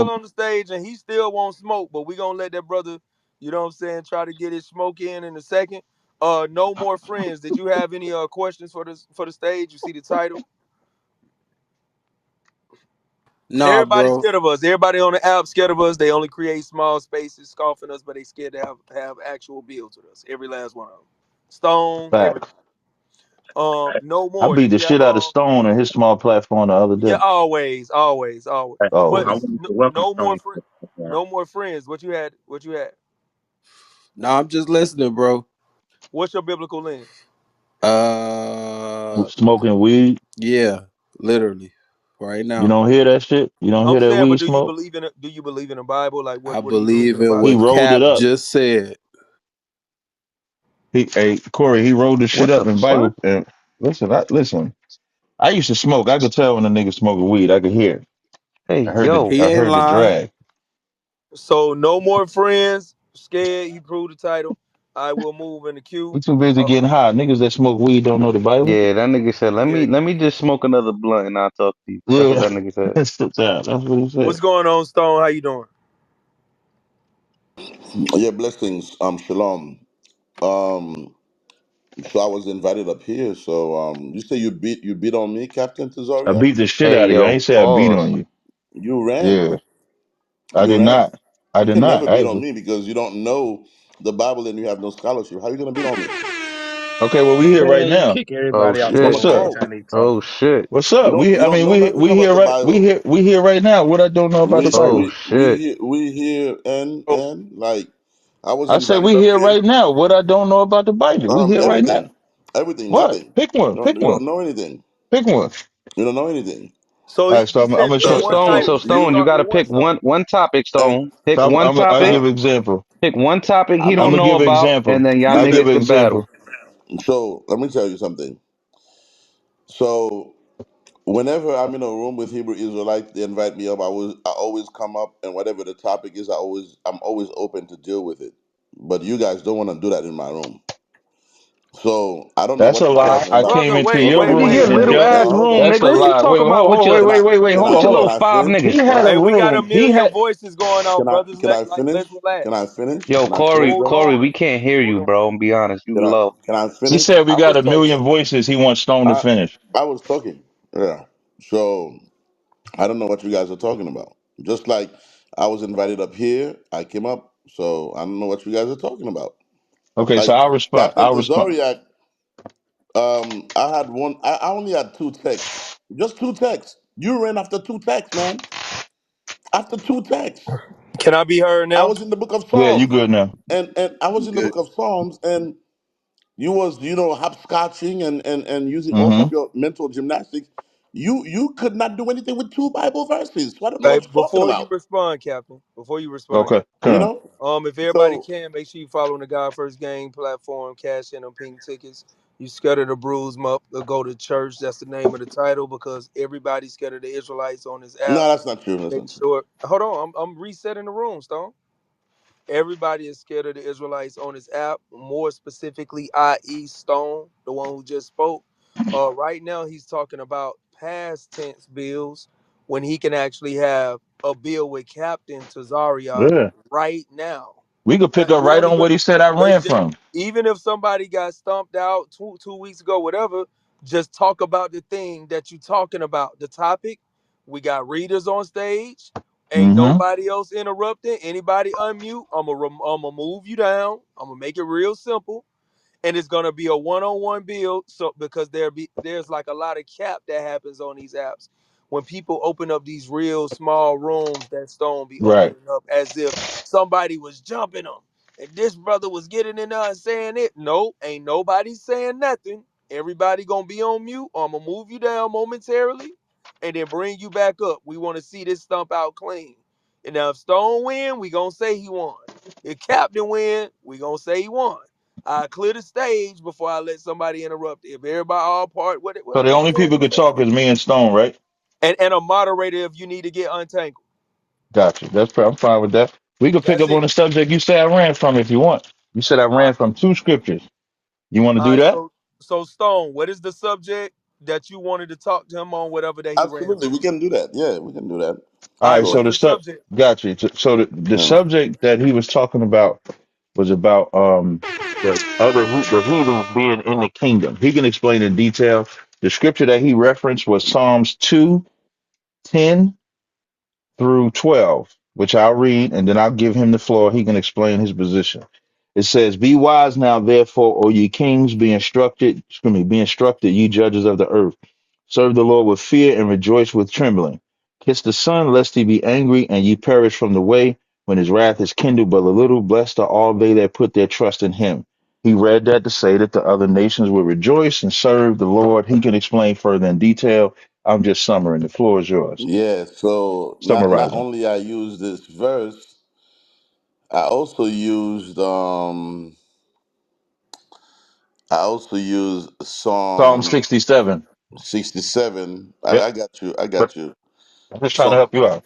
still on the stage and he still won't smoke, but we gonna let that brother, you know what I'm saying, try to get his smoke in a second. No more friends. Did you have any questions for the stage? You see the title. Nah, Everybody's bro. scared of us. Everybody on the app scared of us. They only create small spaces, scoffing us, but they scared to have actual builds with us. Every last one of them. Stone, every Facts. no I more. beat Did the you have shit out of Stone and his small platform the other yeah, day. always. Hey, Oh, But I okay. wanted to welcome no more Stone. no more friends. What you had? Nah, I'm just listening, bro. What's your biblical lens? Smoking weed. Yeah, literally, right You now. don't hear that shit? You don't I'm hear that saying, but weed smoke? do you believe in the Bible? Like I what do you believe in believe the in He Bible? what rolled it Cap up. just said. Hey, Corey, he rolled the shit What up the in fuck? Bible. And listen. I used to smoke. I could tell when a nigga smoking weed. I could hear it. Hey, yo. He I ain't heard the lying. drag. So no more friends. Scared. He proved the title. I will move in the queue. We too busy Uh, getting high. Niggas that smoke weed don't know the Bible. Yeah, that nigga said, yeah. let me just smoke another blunt and I'll talk to you. That's what Yeah, that nigga said. that's what he What's said. going on, Stone? How you doing? Yeah, blessings. Shalom. Um, so I was invited up here. So you say you beat on me, Captain I Tazaryach? beat the shit Hey, out of you. I yo, ain't say I beat pause. on you. You ran. Yeah, I You did ran. not. I You did can not. never beat on me because you don't know the Bible and you have no scholarship. How you gonna beat on me? Okay, well we here right Man, now. kick Oh everybody out the From a What's shit. up? audience call. and they Oh talking. shit. What's You up? don't you I don't mean know nothing we about here the right Bible. we here right now. What I don't know about the We Oh Bible? we we shit. here we here Oh, and like I was I say invited we up here here. right now. What I don't know about the Bible? We here right now. Everything. Everything, What? nothing. Pick one. Pick You one. don't know anything. Pick one. You don't know anything. so All right, so he I'm said gonna pick So show. one Stone, title. so Let's Stone, you start gotta with one pick title. one topic, And Stone. Pick So one I uh, give topic. example. Pick one topic he I'm I'm don't not. gonna know give about, example. and then y'all I'm You gonna give niggas said can battle. example. so. Let me tell you something. So whenever I'm in a room with Hebrew Israelites, they invite me up. I always come up, and whatever the topic is, I'm always open to deal with it. But you guys don't want to do that in my room. So I don't know That's what a you're lie. talking I about. came Brother, into wait, your wait, Nigga, room wait, your and little wait, dealt. wait. ass Now, room, That's nigga. a What you lie. talking Wait, about? hold on. Wait. can Hold I Get on, your hold can little on. I five finish? He niggas, had boy. a Hey, we got a room. million voices going off, Can I brothers. can I Like finish? let's Can I relax. finish? Yo, Can I finish, Corey, Hold brother? Corey, on. we can't hear Hold you, on. bro. I'm be honest, you low. Can I He finish? said we I got was a million talking. voices. He wants Stone to I finish. I was talking. Yeah. So I don't know what you guys are talking about. Just like I was invited up here, I came up. So I don't know what you guys are talking about. Okay, so Like I'll respond. Captain I'll respond. Tazariak, I had one. I only had two texts, just two texts. You ran after two texts, man. After two texts, Can I be heard I now? was in the book of Yeah, you Psalms, good now. and I was You in the good. book of Psalms, and you was hopscotching and using all Mm-hmm. of your mental gymnastics. You could not do anything with two Bible verses. So I don't know Hey, what you're talking before you about. respond, Captain. Before you respond, Okay, Captain. You come. know. If everybody So can, make sure you following the God First Game platform, cash in on pink tickets. You scatter the bruise up, go to church. That's the name of the title because everybody's scared of the Israelites on this no, app. that's not true. That's Make not true. sure. Hold on, I'm resetting the room, Stone. Everybody is scared of the Israelites on this app, more specifically, i.e., Stone, the one who just spoke. Right now, he's talking about past tense bills when he can actually have a bill with Captain Tazaryach Yeah, right now. we could pick Like up we right only on go, what he said I let's ran just from. even if somebody got stumped out two weeks ago, whatever, just talk about the thing that you talking about. The topic. We got readers on stage. Ain't Mm-hmm. nobody else interrupting. Anybody unmute? I'ma move you down. I'm gonna make it real simple, and it's gonna be a one-on-one build. So because there's like a lot of cap that happens on these apps when people open up these real small rooms that Stone be Right. opening up as if somebody was jumping them, and this brother was getting in there and saying it. No, ain't nobody saying nothing. Everybody gonna be on mute. Or I'm gonna move you down momentarily, and then bring you back up. We want to see this stump out clean. And now if Stone win, we gonna say he won. If Captain win, we gonna say he won. I clear the stage before I let somebody interrupt. If everybody all part, So the what only you want people to could say? talk is me and Stone, right? And a moderator if you need to get untangled. Gotcha. I'm fine with that. We could pick That's up it. on the subject you said I ran from if you want. You said I All ran right. from two scriptures. You want to All do right. that? So Stone, what is the subject? that you wanted to talk to him on, whatever that he ran Absolutely, from. we can do that. Yeah, we can do that. All All right, right, Sure. so what's the the subject? got you. So the Yeah. subject that he was talking about was about the heathens being in the kingdom. He can explain in detail. The scripture that he referenced was Psalms 2:10 through 12, which I'll read, and then I'll give him the floor. He can explain his position. It says, "Be wise now, therefore, O ye kings, be instructed, excuse me, be instructed, ye judges of the earth. Serve the Lord with fear and rejoice with trembling. Kiss the Son, lest he be angry, and ye perish from the way, when his wrath is kindled but a little. Blessed are all they that put their trust in him." He read that to say that the other nations will rejoice and serve the Lord. He can explain further in detail. I'm just summarizing. The floor is yours. Yeah. So not Summarizing. only I use this verse, I also used Psalm Psalm 67. 67. Yep. I got you. I But got you. I'm just trying to Psalm. help you out.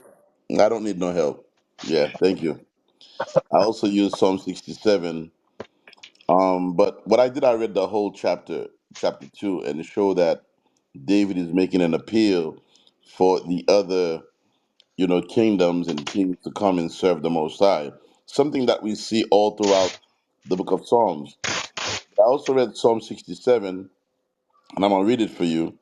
I don't need no help. Yeah. Thank you. I also used Psalm 67. But what I did, I read the whole chapter 2, and show that David is making an appeal for the other, kingdoms and kings to come and serve the Most High. Something that we see all throughout the book of Psalms. I also read Psalm 67, and I'm gonna read it for you.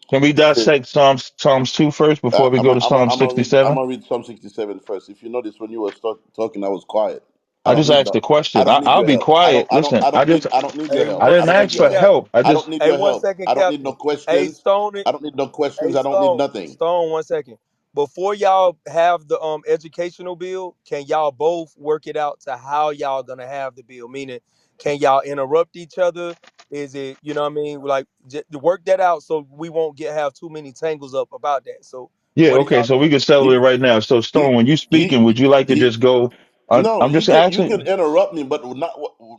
Can we It says, dissect Psalms 2 first before we go to Psalm I'm 67? gonna read Psalm 67 first. If you notice, when you were talking, I was quiet. I I don't just need asked the. a I question. don't need I'll your be help. I don't. quiet. I don't. Listen, I don't need. I don't need your Hey, help. I one I didn't don't need ask second, your for help. Captain. help. I I don't just need Hey, your one help. second, I don't need no Captain. Hey, questions. Stone. I don't need no questions. Hey, I don't need Stone. nothing. Stone. 1 second. Before y'all have the educational bill, can y'all both work it out to how y'all gonna have the bill? Meaning, can y'all interrupt each other? Is it, you know what I mean? Like, work that out so we won't have too many tangles up about that. So, yeah, what do okay, y'all so think? we can settle it He, right now. So he, Stone, when you speaking, would he, you like to he. just go No, I'm just you can asking. interrupt me, but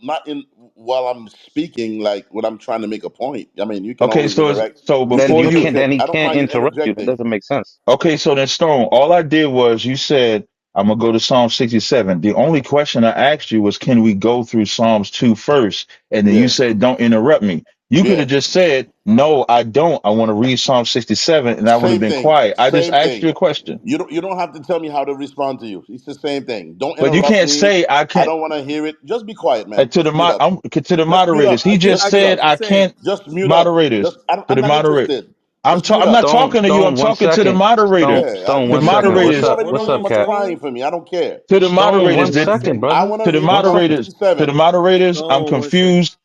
not in while I'm speaking. Like when I'm trying to make a point. I mean, you can Okay, always interact. so You Then can before you you can. Then interject. he I don't can't mind you interrupt you. That interjecting. doesn't make sense. Okay, so then Stone, all I did was you said I'm gonna go to Psalm 67. The only question I asked you was can we go through Psalms 2 first? And then you Yeah, said don't interrupt me. You could yeah. have just said, no, I don't. I want to read Psalm 67, and I would have Same been thing. quiet. I just Same asked you thing. a question. You don't have to tell me how to respond to you. It's the same thing. Don't But you interrupt can't me. say I I can't don't want to hear it. Just be quiet, man. to the Just mute up. to the Just mute moderators. up. He just I Just mute get said what up. you're I saying. can't Just mute up. moderators I'm to the not moderator. interested. Just mute I'm up. not talking to you. I'm Stone, 1 talking to the second. moderator. Yeah, Stone, The 1 Hey, second. you What's moderators. up? already one What's know how up, second, much Cap? crying Stone. for me. I don't care. To the Stone, moderators. one One second, second. I brother. want to To the read What's Psalm up? moderators, to the 67. moderators, I'm Stone, 1 second. confused.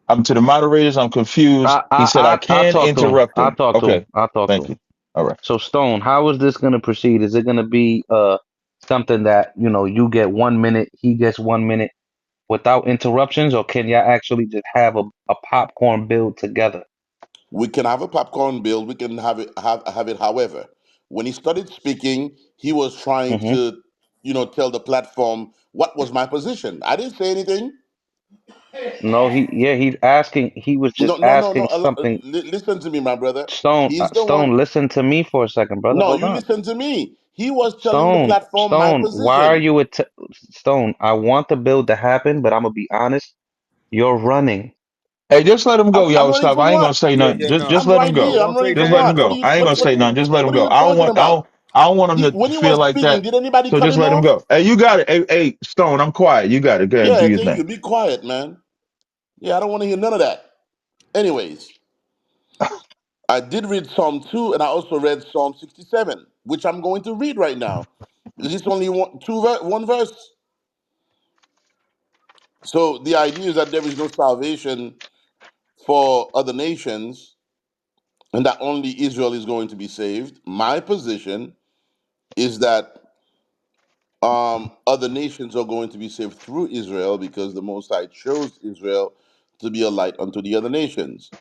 I'm to the moderators, I'm confused. He said I I'll can talk to him. interrupt I'll him. talk to him. Okay, I'll talk to thank him. you. All right. So Stone, how is this gonna proceed? Is it gonna be something that you get 1 minute, he gets 1 minute without interruptions, or can y'all actually just have a popcorn build together? We can have a popcorn build. We can have it. However, when he started speaking, he was trying Hmm. to, tell the platform what was my position. I didn't say anything. No, he's asking. He was No, just no, no, no. asking something. Listen to me, my brother. Stone, He's the one. Stone, listen to me for a second, brother. No, Hold you on. listen to me. He was telling the Stone, platform my Stone, why are position. you Stone? I want the build to happen, but I'm gonna be honest. You're running. Hey, just let him go, I'm y'all. running Stop. from I ain't gonna what? say Yeah, nothing. yeah, Just I'm no. let him right Yeah, here. go. I'm don't running take Just from that. let him what? go. I ain't gonna say nothing. Just let him What are go. you talking about? I don't want him to When he feel was like speaking, that. did anybody So cut just him let him off? go. Hey, you got it. Hey, Stone, I'm quiet. You got it. Go ahead and do Yeah, your thank thing. you. Be quiet, man. Yeah, I don't want to hear none of that. Anyways, I did read Psalm 2 and I also read Psalm 67, which I'm going to read right now. Because it's only one verse. So the idea is that there is no salvation for other nations and that only Israel is going to be saved. My position is that other nations are going to be saved through Israel because the Most High chose Israel to be a light unto the other nations.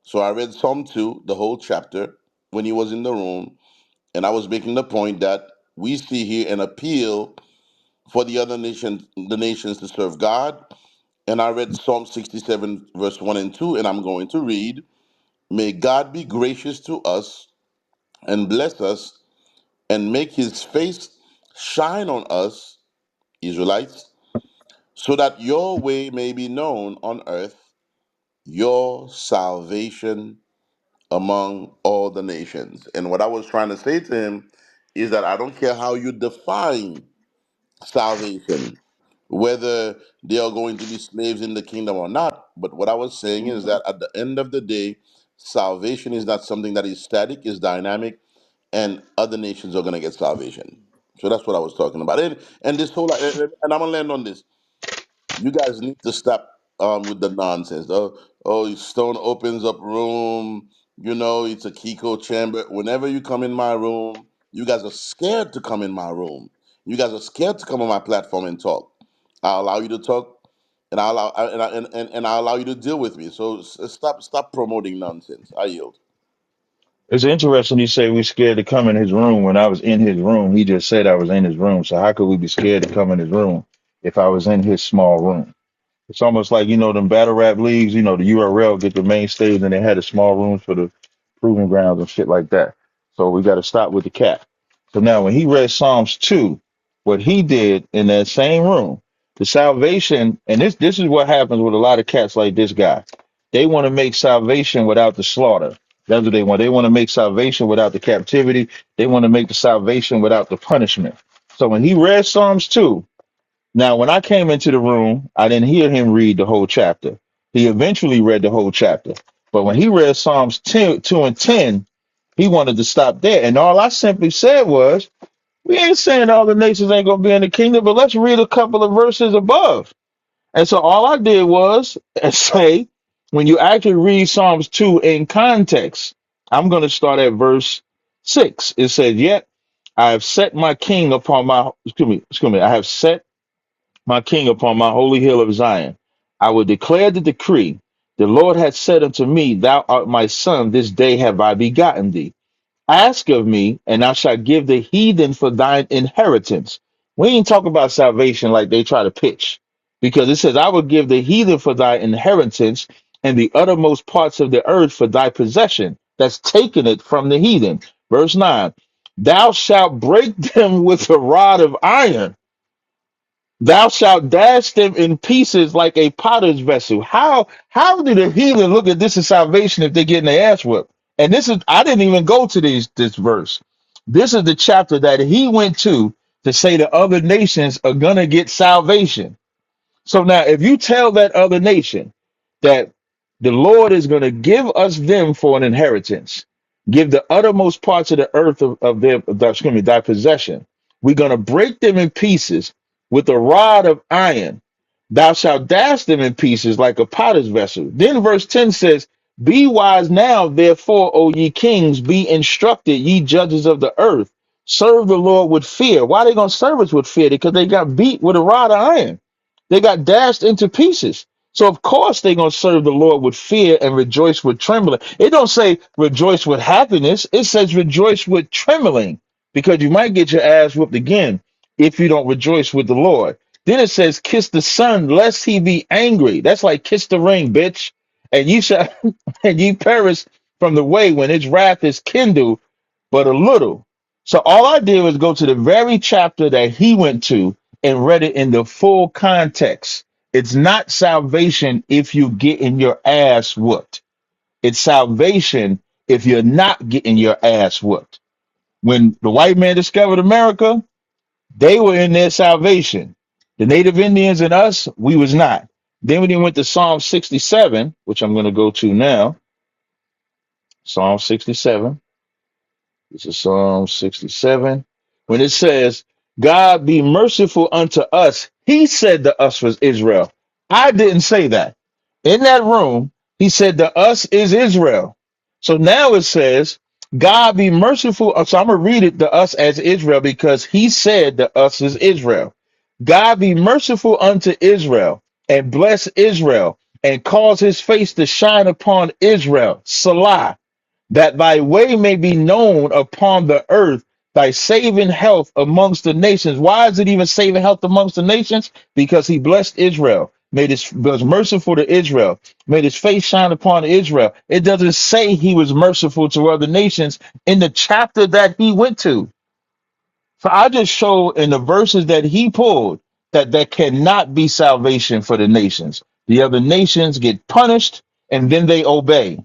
So I read Psalm 2, the whole chapter, when he was in the room, and I was making the point that we see here an appeal for the nations to serve God. And I read Psalm 67, verse 1 and 2, and I'm going to read, May God be gracious to us and bless us and make his face shine on us, Israelites, so that your way may be known on earth, your salvation among all the nations. And what I was trying to say to him is that I don't care how you define salvation, whether they are going to be slaves in the kingdom or not. But what I was saying is that at the end of the day, salvation is not something that is static, is dynamic, and other nations are going to get salvation. So that's what I was talking about. And this whole, and I'm going to land on this. You guys need to stop with the nonsense. Stone opens up room. It's a Kiko chamber. Whenever you come in my room, you guys are scared to come in my room. You guys are scared to come on my platform and talk. I allow you to talk, and I allow you to deal with me. So stop promoting nonsense. I yield. It's interesting you say we scared to come in his room. When I was in his room, he just said I was in his room. So how could we be scared to come in his room if I was in his small room? It's almost like, them battle rap leagues, the URL get the main stage and they had the small rooms for the proving grounds and shit like that. So we got to stop with the cat. So now when he read Psalms 2, what he did in that same room, the salvation, and this is what happens with a lot of cats like this guy. They want to make salvation without the slaughter. That's what they want. They want to make salvation without the captivity. They want to make the salvation without the punishment. So when he read Psalms 2, now, when I came into the room, I didn't hear him read the whole chapter. He eventually read the whole chapter. But when he read Psalms 2 and 10, he wanted to stop there. And all I simply said was, we ain't saying all the nations ain't going to be in the kingdom, but let's read a couple of verses above. And so all I did was say, when you actually read Psalms 2 in context, I'm going to start at verse 6. It says, yet I have set my king upon my, excuse me, I have set my king upon my holy hill of Zion. I will declare the decree. The Lord hath said unto me, thou art my son, this day have I begotten thee. Ask of me, and I shall give the heathen for thine inheritance. We ain't talking about salvation like they try to pitch, because it says, I will give the heathen for thy inheritance, and the uttermost parts of the earth for thy possession. That's taking it from the heathen. Verse 9, thou shalt break them with a rod of iron. Thou shalt dash them in pieces like a potter's vessel. How do the heathen look at this as salvation if they're getting their ass whipped? And this is I didn't even go to this verse. This is the chapter that he went to say the other nations are gonna get salvation. So now, if you tell that other nation that the Lord is going to give us them for an inheritance, give the uttermost parts of the earth excuse me, thy possession, we're going to break them in pieces with a rod of iron. Thou shalt dash them in pieces like a potter's vessel. Then verse 10 says, be wise now, therefore, O ye kings, be instructed, ye judges of the earth. Serve the Lord with fear. Why are they going to serve us with fear? Because they got beat with a rod of iron. They got dashed into pieces. So of course they're gonna serve the Lord with fear and rejoice with trembling. It don't say rejoice with happiness. It says rejoice with trembling, because you might get your ass whooped again if you don't rejoice with the Lord. Then it says kiss the son lest he be angry. That's like kiss the ring, bitch. And ye shall and ye perish from the way when its wrath is kindled but a little. So all I did was go to the very chapter that he went to and read it in the full context. It's not salvation if you getting your ass whooped. It's salvation if you're not getting your ass whooped. When the white man discovered America, they were in their salvation. The native Indians and us, we was not. Then when he went to Psalm 67, which I'm going to go to now, Psalm 67. This is Psalm 67. When it says, God be merciful unto us, he said the us was Israel. I didn't say that. In that room, he said the us is Israel. So now it says, God be merciful. So I'm going to read it, the us as Israel, because he said the us is Israel. God be merciful unto Israel and bless Israel and cause his face to shine upon Israel. Salah, that thy way may be known upon the earth, thy saving health amongst the nations. Why is it even saving health amongst the nations? Because he blessed Israel, was merciful to Israel, made his face shine upon Israel. It doesn't say he was merciful to other nations in the chapter that he went to. So I just showed in the verses that he pulled that there cannot be salvation for the nations. The other nations get punished and then they obey.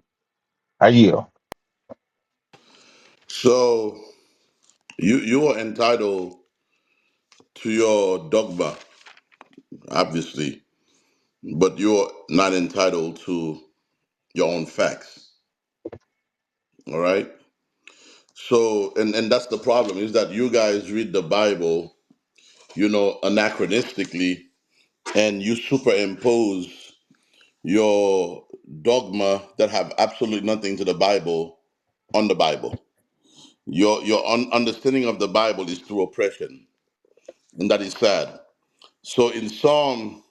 I yield. So you are entitled to your dogma, obviously, but you're not entitled to your own facts. All right. So and that's the problem is that you guys read the Bible, anachronistically, and you superimpose your dogma that have absolutely nothing to the Bible on the Bible. Your understanding of the Bible is through oppression, and that is sad. So in Psalm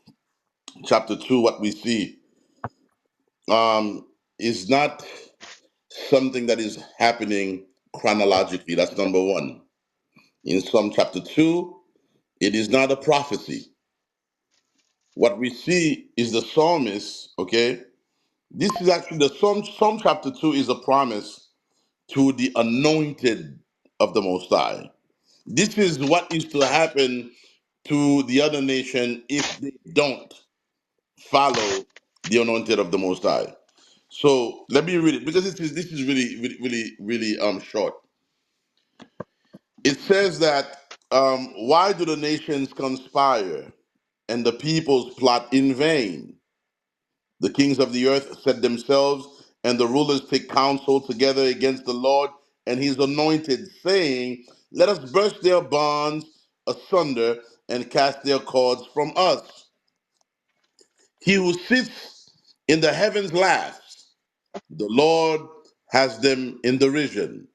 chapter 2, what we see is not something that is happening chronologically. That's number one. In Psalm chapter 2, it is not a prophecy. What we see is the psalmist, okay? This is actually the Psalm chapter 2 is a promise to the anointed of the Most High. This is what is to happen to the other nation if they don't follow the anointed of the Most High. So let me read it because this is really really really really short. It says that why do the nations conspire and the peoples plot in vain? The kings of the earth set themselves, and the rulers take counsel together against the Lord and his anointed, saying, let us burst their bonds asunder and cast their cords from us. He who sits in the heavens laughs. The Lord has them in derision.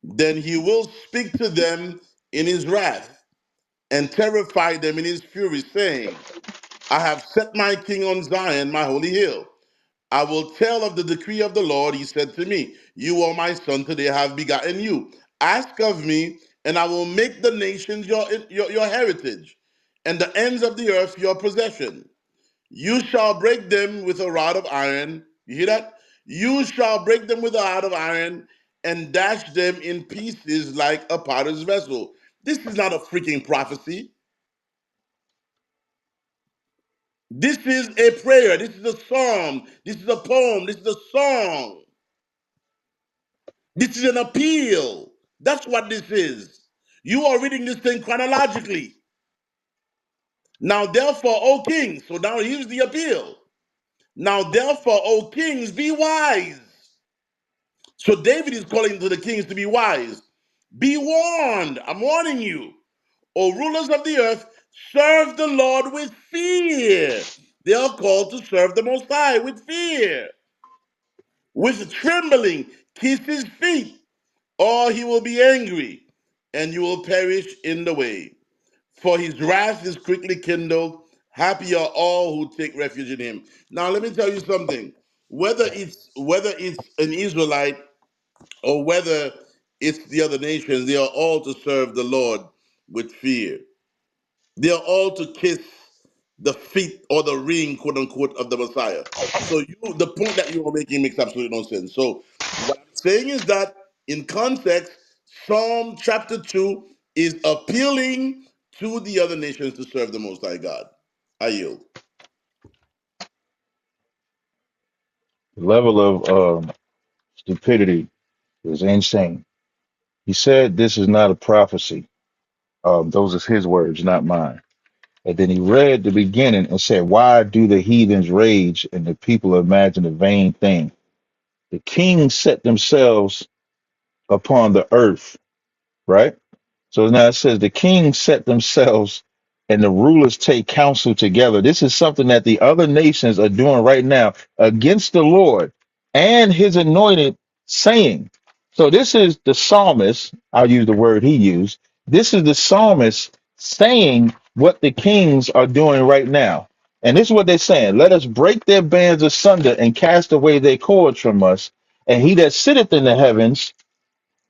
Then he will speak to them in his wrath and terrify them in his fury, saying, I have set my king on Zion, my holy hill. I will tell of the decree of the Lord. He said to me, you are my son, today I have begotten you. Ask of me, and I will make the nations your heritage, and the ends of the earth your possession. You shall break them with a rod of iron. You hear that? You shall break them with a rod of iron and dash them in pieces like a potter's vessel. This is not a freaking prophecy. This is a prayer. This is a psalm. This is a poem. This is a song. This is an appeal. That's what this is. You are reading this thing chronologically. Now, therefore, O kings, so now here's the appeal. Now, therefore, O kings, be wise. So David is calling to the kings to be wise. Be warned. I'm warning you. O rulers of the earth, serve the Lord with fear. They are called to serve the Most High with fear. With trembling, kiss his feet, or he will be angry, and you will perish in the way. For his wrath is quickly kindled. Happy are all who take refuge in him. Now let me tell you something. Whether it's an Israelite or whether it's the other nations, they are all to serve the Lord with fear. They are all to kiss the feet or the ring, quote unquote, of the Messiah. So the point that you are making makes absolutely no sense. So what I'm saying is that in context, Psalm chapter 2 is appealing to the other nations to serve the Most High God. I yield. The level of stupidity is insane. He said this is not a prophecy. Those are his words, not mine. And then he read the beginning and said, why do the heathens rage and the people imagine a vain thing? The kings set themselves upon the earth, right? So now it says the kings set themselves and the rulers take counsel together. This is something that the other nations are doing right now against the Lord and his anointed, saying. So this is the psalmist, I'll use the word he used. This is the psalmist saying what the kings are doing right now. And this is what they're saying. Let us break their bands asunder and cast away their cords from us. And he that sitteth in the heavens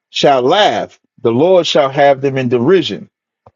shall laugh, the Lord shall have them in derision.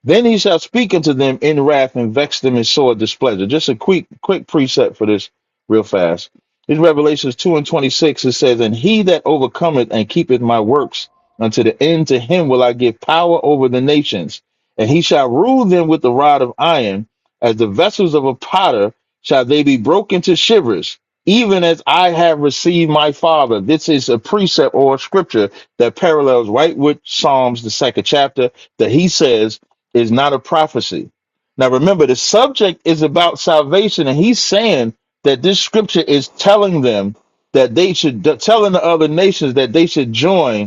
Then he shall speak unto them in wrath and vex them in sore displeasure. Just a quick precept for this real fast. In Revelations 2 and 26, it says, and he that overcometh and keepeth my works unto the end, to him will I give power over the nations, and he shall rule them with the rod of iron, as the vessels of a potter shall they be broken to shivers. even as I have received my Father. This is a precept or a scripture that parallels right with Psalms, the second chapter, that he says is not a prophecy. Now, remember, the subject is about salvation, and he's saying that this scripture is telling them that they should, telling the other nations that they should join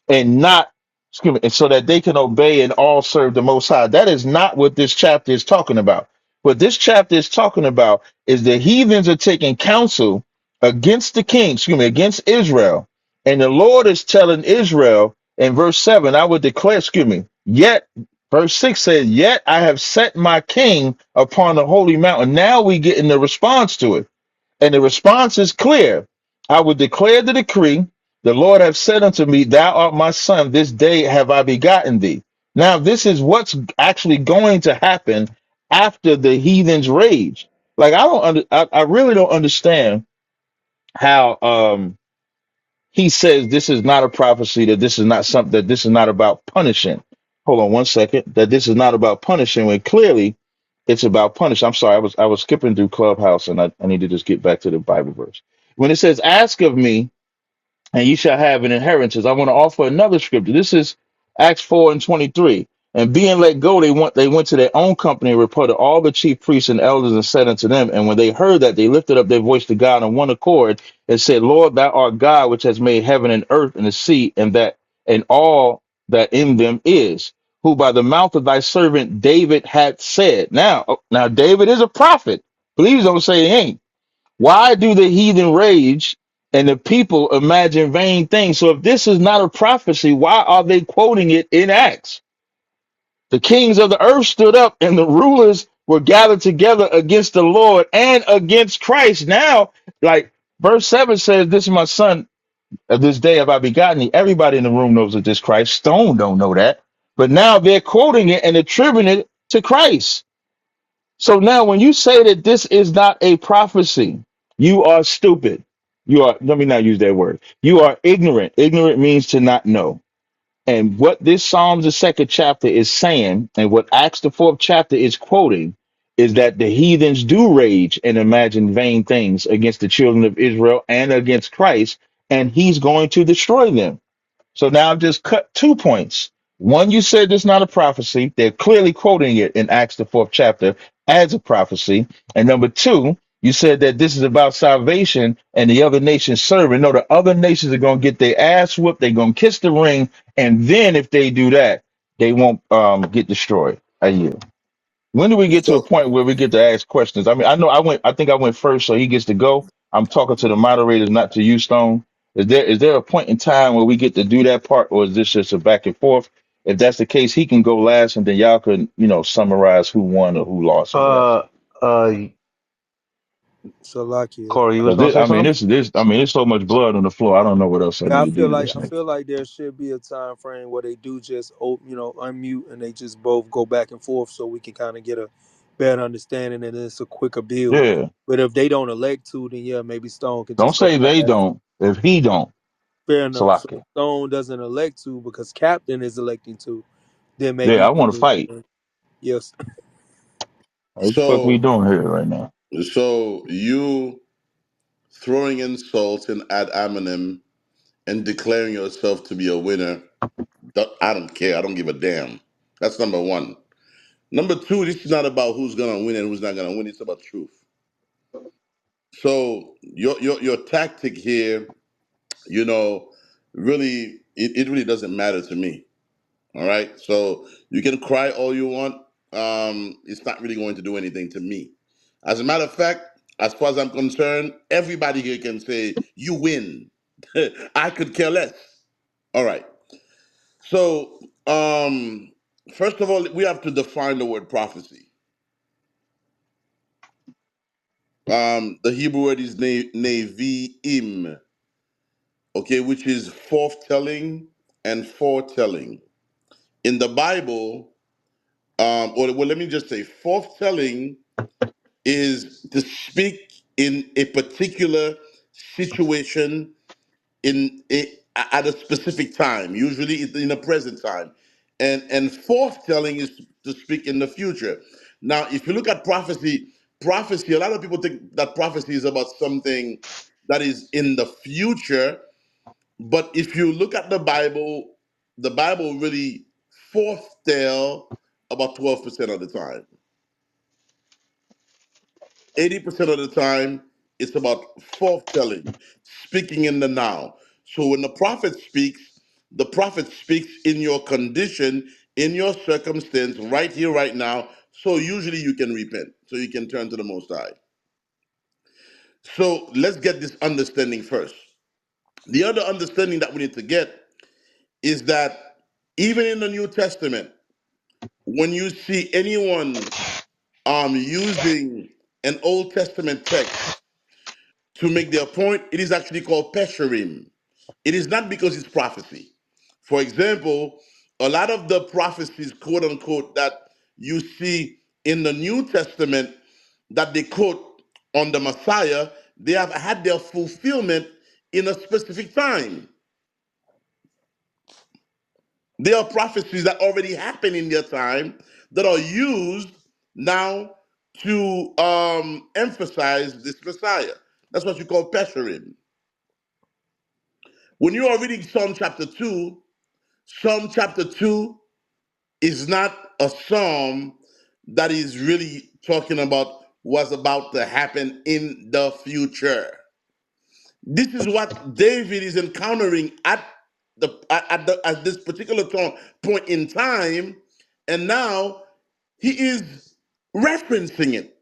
and not, excuse me, and so that they can obey and all serve the Most High. That is not what this chapter is talking about. What this chapter is talking about is the heathens are taking counsel against the king, excuse me, against Israel. And the Lord is telling Israel in verse 7, I would declare, excuse me, yet, verse 6 says, yet I have set my king upon the holy mountain. Now we get in the response to it. And the response is clear. I will declare the decree. The Lord have said unto me, thou art my son. This day have I begotten thee. Now, this is what's actually going to happen after the heathens rage. Like, I really don't understand how, he says this is not a prophecy, that this is not something, that this is not about punishing. Hold on one second. That this is not about punishing, when clearly it's about punishing. I'm sorry, I was skipping through Clubhouse, and I need to just get back to the Bible verse. When it says, ask of me, and ye shall have an inheritance. I want to offer another scripture. This is Acts 4 and 23. And being let go, they went to their own company and reported all the chief priests and elders and said unto them. And when they heard that, they lifted up their voice to God on one accord and said, Lord, thou art God, which has made heaven and earth and the sea, and all that in them is, who by the mouth of thy servant David had said. Now David is a prophet. Please don't say he ain't. Why do the heathen rage and the people imagine vain things? So if this is not a prophecy, why are they quoting it in Acts? The kings of the earth stood up and the rulers were gathered together against the Lord and against Christ. Now, like verse 7 says, this is my son, of this day have I begotten thee. Everybody in the room knows that this Christ. Stone don't know that. But now they're quoting it and attributing it to Christ. So now, when you say that this is not a prophecy, you are stupid. You are, let me not use that word. You are ignorant. Ignorant means to not know. And what this Psalms, the second chapter, is saying, and what Acts, the fourth chapter, is quoting, is that the heathens do rage and imagine vain things against the children of Israel and against Christ, and he's going to destroy them. So now I've just cut 2 points. One, you said it's not a prophecy. They're clearly quoting it in Acts, the fourth chapter, as a prophecy. And number two, you said that this is about salvation and the other nations serving. No, the other nations are going to get their ass whooped. They're going to kiss the ring. And then if they do that, they won't get destroyed. I yield. When do we get to a So, point where we get to ask questions? I mean, I think I went first, so he gets to go. I'm talking to the moderators, not to you, Stone. Is there a point in time where we get to do that part, or is this just a back and forth? If that's the case, he can go last, and then y'all can, summarize who won or who lost or whatever. Uh, uh, Salakia. Corey, you was Because gonna say something? there's so much blood on the floor. I don't know what else I Yeah, need to do to this I nigga. feel like there should be a time frame where they do just unmute and they just both go back and forth so we can kind of get a better understanding and it's a quicker build. Yeah, But if they don't elect to, then yeah, maybe Stone can don't just go say they last. don't. If he don't, Fair enough. So if Salakia. Stone doesn't elect to because Captain is electing to, then maybe Yeah, he I can want to do fight. it. Yes. What the fuck we so, doing here right now? so you throwing insults in ad hominem and declaring yourself to be a winner, I don't care. I don't give a damn. That's number one. Number two, this is not about who's gonna win and who's not gonna win. It's about truth. So your tactic here, you know, really it really doesn't matter to me. All right. So you can cry all you want. It's not really going to do anything to me. As a matter of fact, as far as I'm concerned, everybody here can say you win. I could care less. All right. So first of all, we have to define the word prophecy. The Hebrew word is nevi'im, okay, which is forthtelling and foretelling. In the Bible, or well, let me just say, forthtelling is to speak in a particular situation at a specific time, usually in the present time, and foretelling is to speak in the future. Now, if you look at prophecy, prophecy, a lot of people think that prophecy is about something that is in the future. But if you look at the Bible really foretell about 12% of the time. 80% of the time, it's about foretelling, speaking in the now. So when the prophet speaks in your condition, in your circumstance, right here, right now. So usually you can repent, so you can turn to the Most High. So let's get this understanding first. The other understanding that we need to get is that even in the New Testament, when you see anyone using an Old Testament text to make their point, it is actually called pesharim. It is not because it's prophecy. For example, a lot of the prophecies, quote unquote, that you see in the New Testament that they quote on the Messiah, they have had their fulfillment in a specific time. There are prophecies that already happened in their time that are used now to emphasize this Messiah. That's what you call pesharim. When you are reading Psalm chapter 2 is not a psalm that is really talking about what's about to happen in the future. This is what David is encountering at this particular point in time, and now he is referencing it.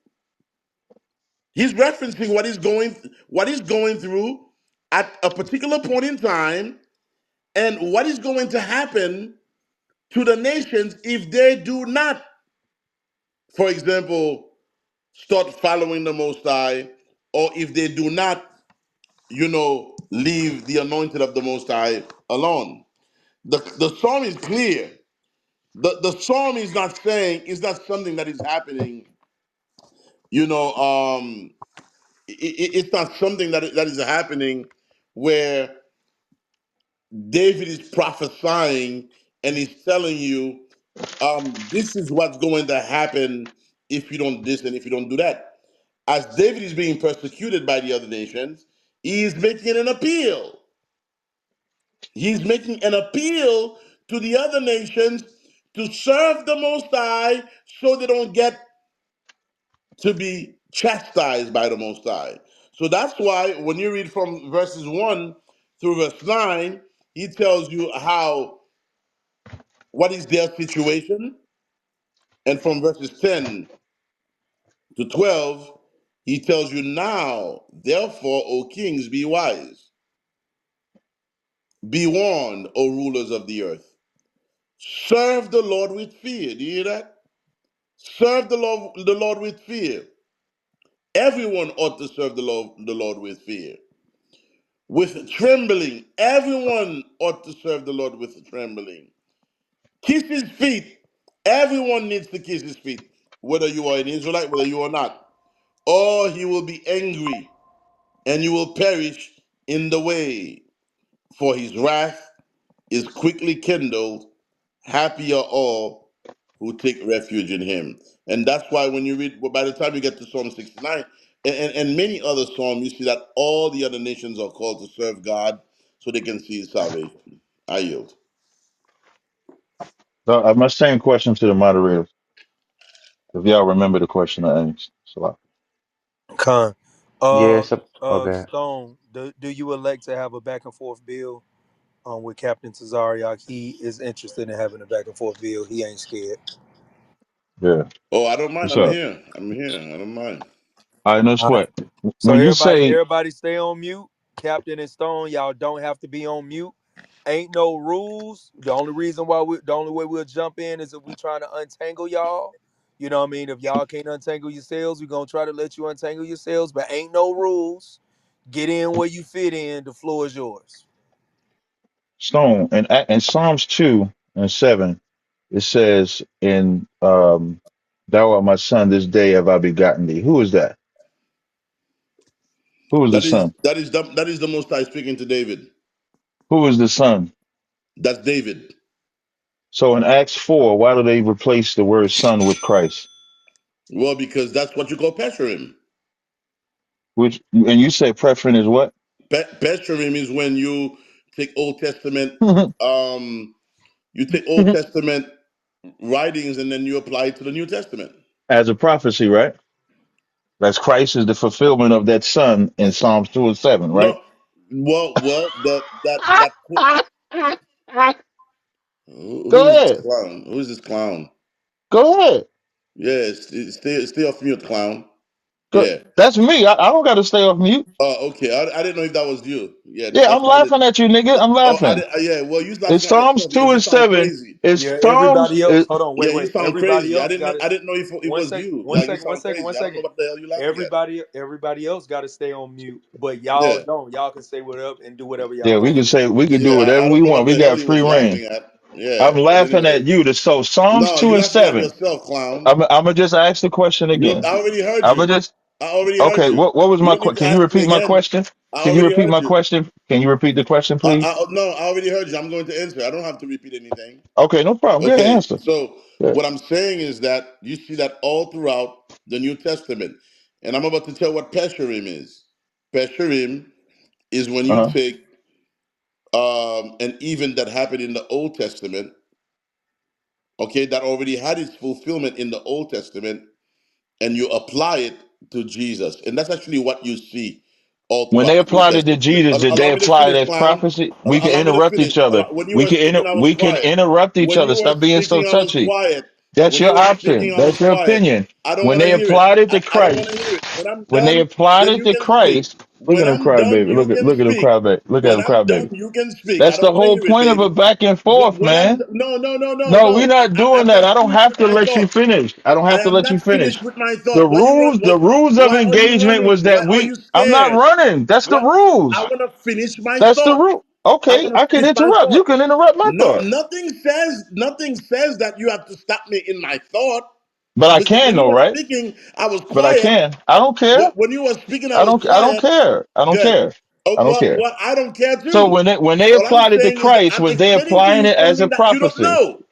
He's referencing what he's going through at a particular point in time, and what is going to happen to the nations if they do not, for example, start following the Most High, or if they do not, leave the anointed of the Most High alone. The psalm is clear. The psalm is not saying, it's not something that is happening, you know, it's not something that is happening where David is prophesying and he's telling you, this is what's going to happen if you don't this and if you don't do that. As David is being persecuted by the other nations, he is making an appeal. He's making an appeal to the other nations to serve the Most High so they don't get to be chastised by the Most High. So that's why when you read from verses 1 through verse 9, he tells you what is their situation. And from verses 10 to 12, he tells you, now, therefore, O kings, be wise. Be warned, O rulers of the earth. Serve the Lord with fear. Do you hear that? Serve the Lord with fear. Everyone ought to serve the Lord with fear. With trembling. Everyone ought to serve the Lord with trembling. Kiss his feet. Everyone needs to kiss his feet, whether you are an Israelite, whether you are not. Or he will be angry, and you will perish in the way. For his wrath is quickly kindled. Happy are all who take refuge in him. And that's why when you read, well, by the time you get to Psalm 69 and many other Psalms, you see that all the other nations are called to serve God so they can see his salvation. I yield. So my same question to the moderators, if y'all remember the question I asked. So, Con. Yes. Okay. Stone, do you elect to have a back and forth bill with Captain Tazaryach? He is interested in having a back and forth bill. He ain't scared. yeah. Oh, I don't mind. What's I'm up? here. I'm here. I don't mind. I no All right. sweat. So When you everybody, say everybody stay on mute. Captain and Stone, y'all don't have to be on mute. Ain't no rules. The only way we'll jump in is if we trying to untangle y'all. You know what I mean? If y'all can't untangle yourselves, we're gonna try to let you untangle yourselves, but ain't no rules. Get in where you fit in. The floor is yours. Stone and in Psalms 2:7, it says, "In thou art my son, this day have I begotten thee." Who is that? Who is the That is son? that is that is the Most High speaking to David. Who is the son? That's David. So in Acts 4, why do they replace the word son with Christ? Well, because that's what you call pesharim. Which and you say preference is what? Pesharim is when you take Old Testament, um, you take Old Testament writings and then you apply it to the New Testament. As a prophecy, right? That's Christ is the fulfillment of that son in Psalms 2 and 7, right? No, well, that who Go is this ahead. clown? Who is this clown? Go ahead. Yes, stay off mute, clown. Go. Yeah. That's me. I don't got to stay off mute. Oh, okay. I didn't know if that was you. Yeah, Yeah, I'm that's why I did. laughing at you, nigga. I'm Oh, I laughing. did. Yeah, well, you It's laughing at Psalms yourself 2 because you and sound 7. crazy. It's Yeah, Psalms. everybody else. Hold on, Yeah, wait, you wait. sound Everybody crazy. else got it. I didn't know if it One was sec, you. one Like you second, one sound second, one crazy. I don't know second. what the hell you're laughing at. Everybody else got to stay on mute, but y'all Yeah, don't. Y'all can say whatever and do whatever Yeah, y'all we want can to do. say we can do yeah. whatever I we don't know want. what We the hell got he free was reign. laughing at. Yeah, I'm but laughing at anyway, you. So Psalms no, 2 you're and laughing at 7. yourself, clown. I'm gonna just ask the question Look, again. I already heard I'm gonna you. just I already heard okay. you. What was You my don't need to can you ask me repeat my again. question? I Can you already repeat heard my you. question? Can you repeat the question, please? No, I already heard you. I'm going to answer. I don't have to repeat anything. Okay, no problem. Go ahead, Okay, answer. so Good. what I'm saying is that you see that all throughout the New Testament, and I'm about to tell what pesharim is. Pesharim is when you Uh-huh. take an event that happened in the Old Testament, okay, that already had its fulfillment in the Old Testament, and you apply it to Jesus, and that's actually what you see all When throughout they the New applied it to Testament. Jesus, did they Allow me to apply it finish, as clown. prophecy? We can Allow me to interrupt finish. each other. When you were speaking, I was We can quiet. interrupt each When other. you were Stop being so speaking, I was touchy. quiet. That's When you your were speaking, option. I was That's your quiet. opinion. I don't When want to they hear it. applied it to I don't want to Christ, hear it. When I'm when they done, applied then it you to can speak. Christ, look When at him I'm done, crybaby. you can Look at him speak. crybaby. Look at When him I'm done, crybaby. you can speak. I That's don't the want to whole hear it, point of a baby. back and forth, When I'm man. No, we're no. not doing I'm that. not I don't finished have with to my let you thought. finish. I don't I have to am let you not finished finish. with my thought. The rules of Why are you engagement running? was Why that are you I'm not scared? running. That's the What? I rules. want to finish my That's the thought. rule. I Okay, want I to can finish my interrupt. thought. You can interrupt my No, thought. nothing says that you have to stop me in my thought. But I Because can when you though, were right? speaking, I was But I quiet. can. I don't care. When you were speaking, I was I don't quiet. care. I don't Good. care. Oh, I don't care. well, I don't care So too. when they All I'm applied it to saying is that Christ, I'm was they explaining to applying you it as a something that you don't prophecy? know.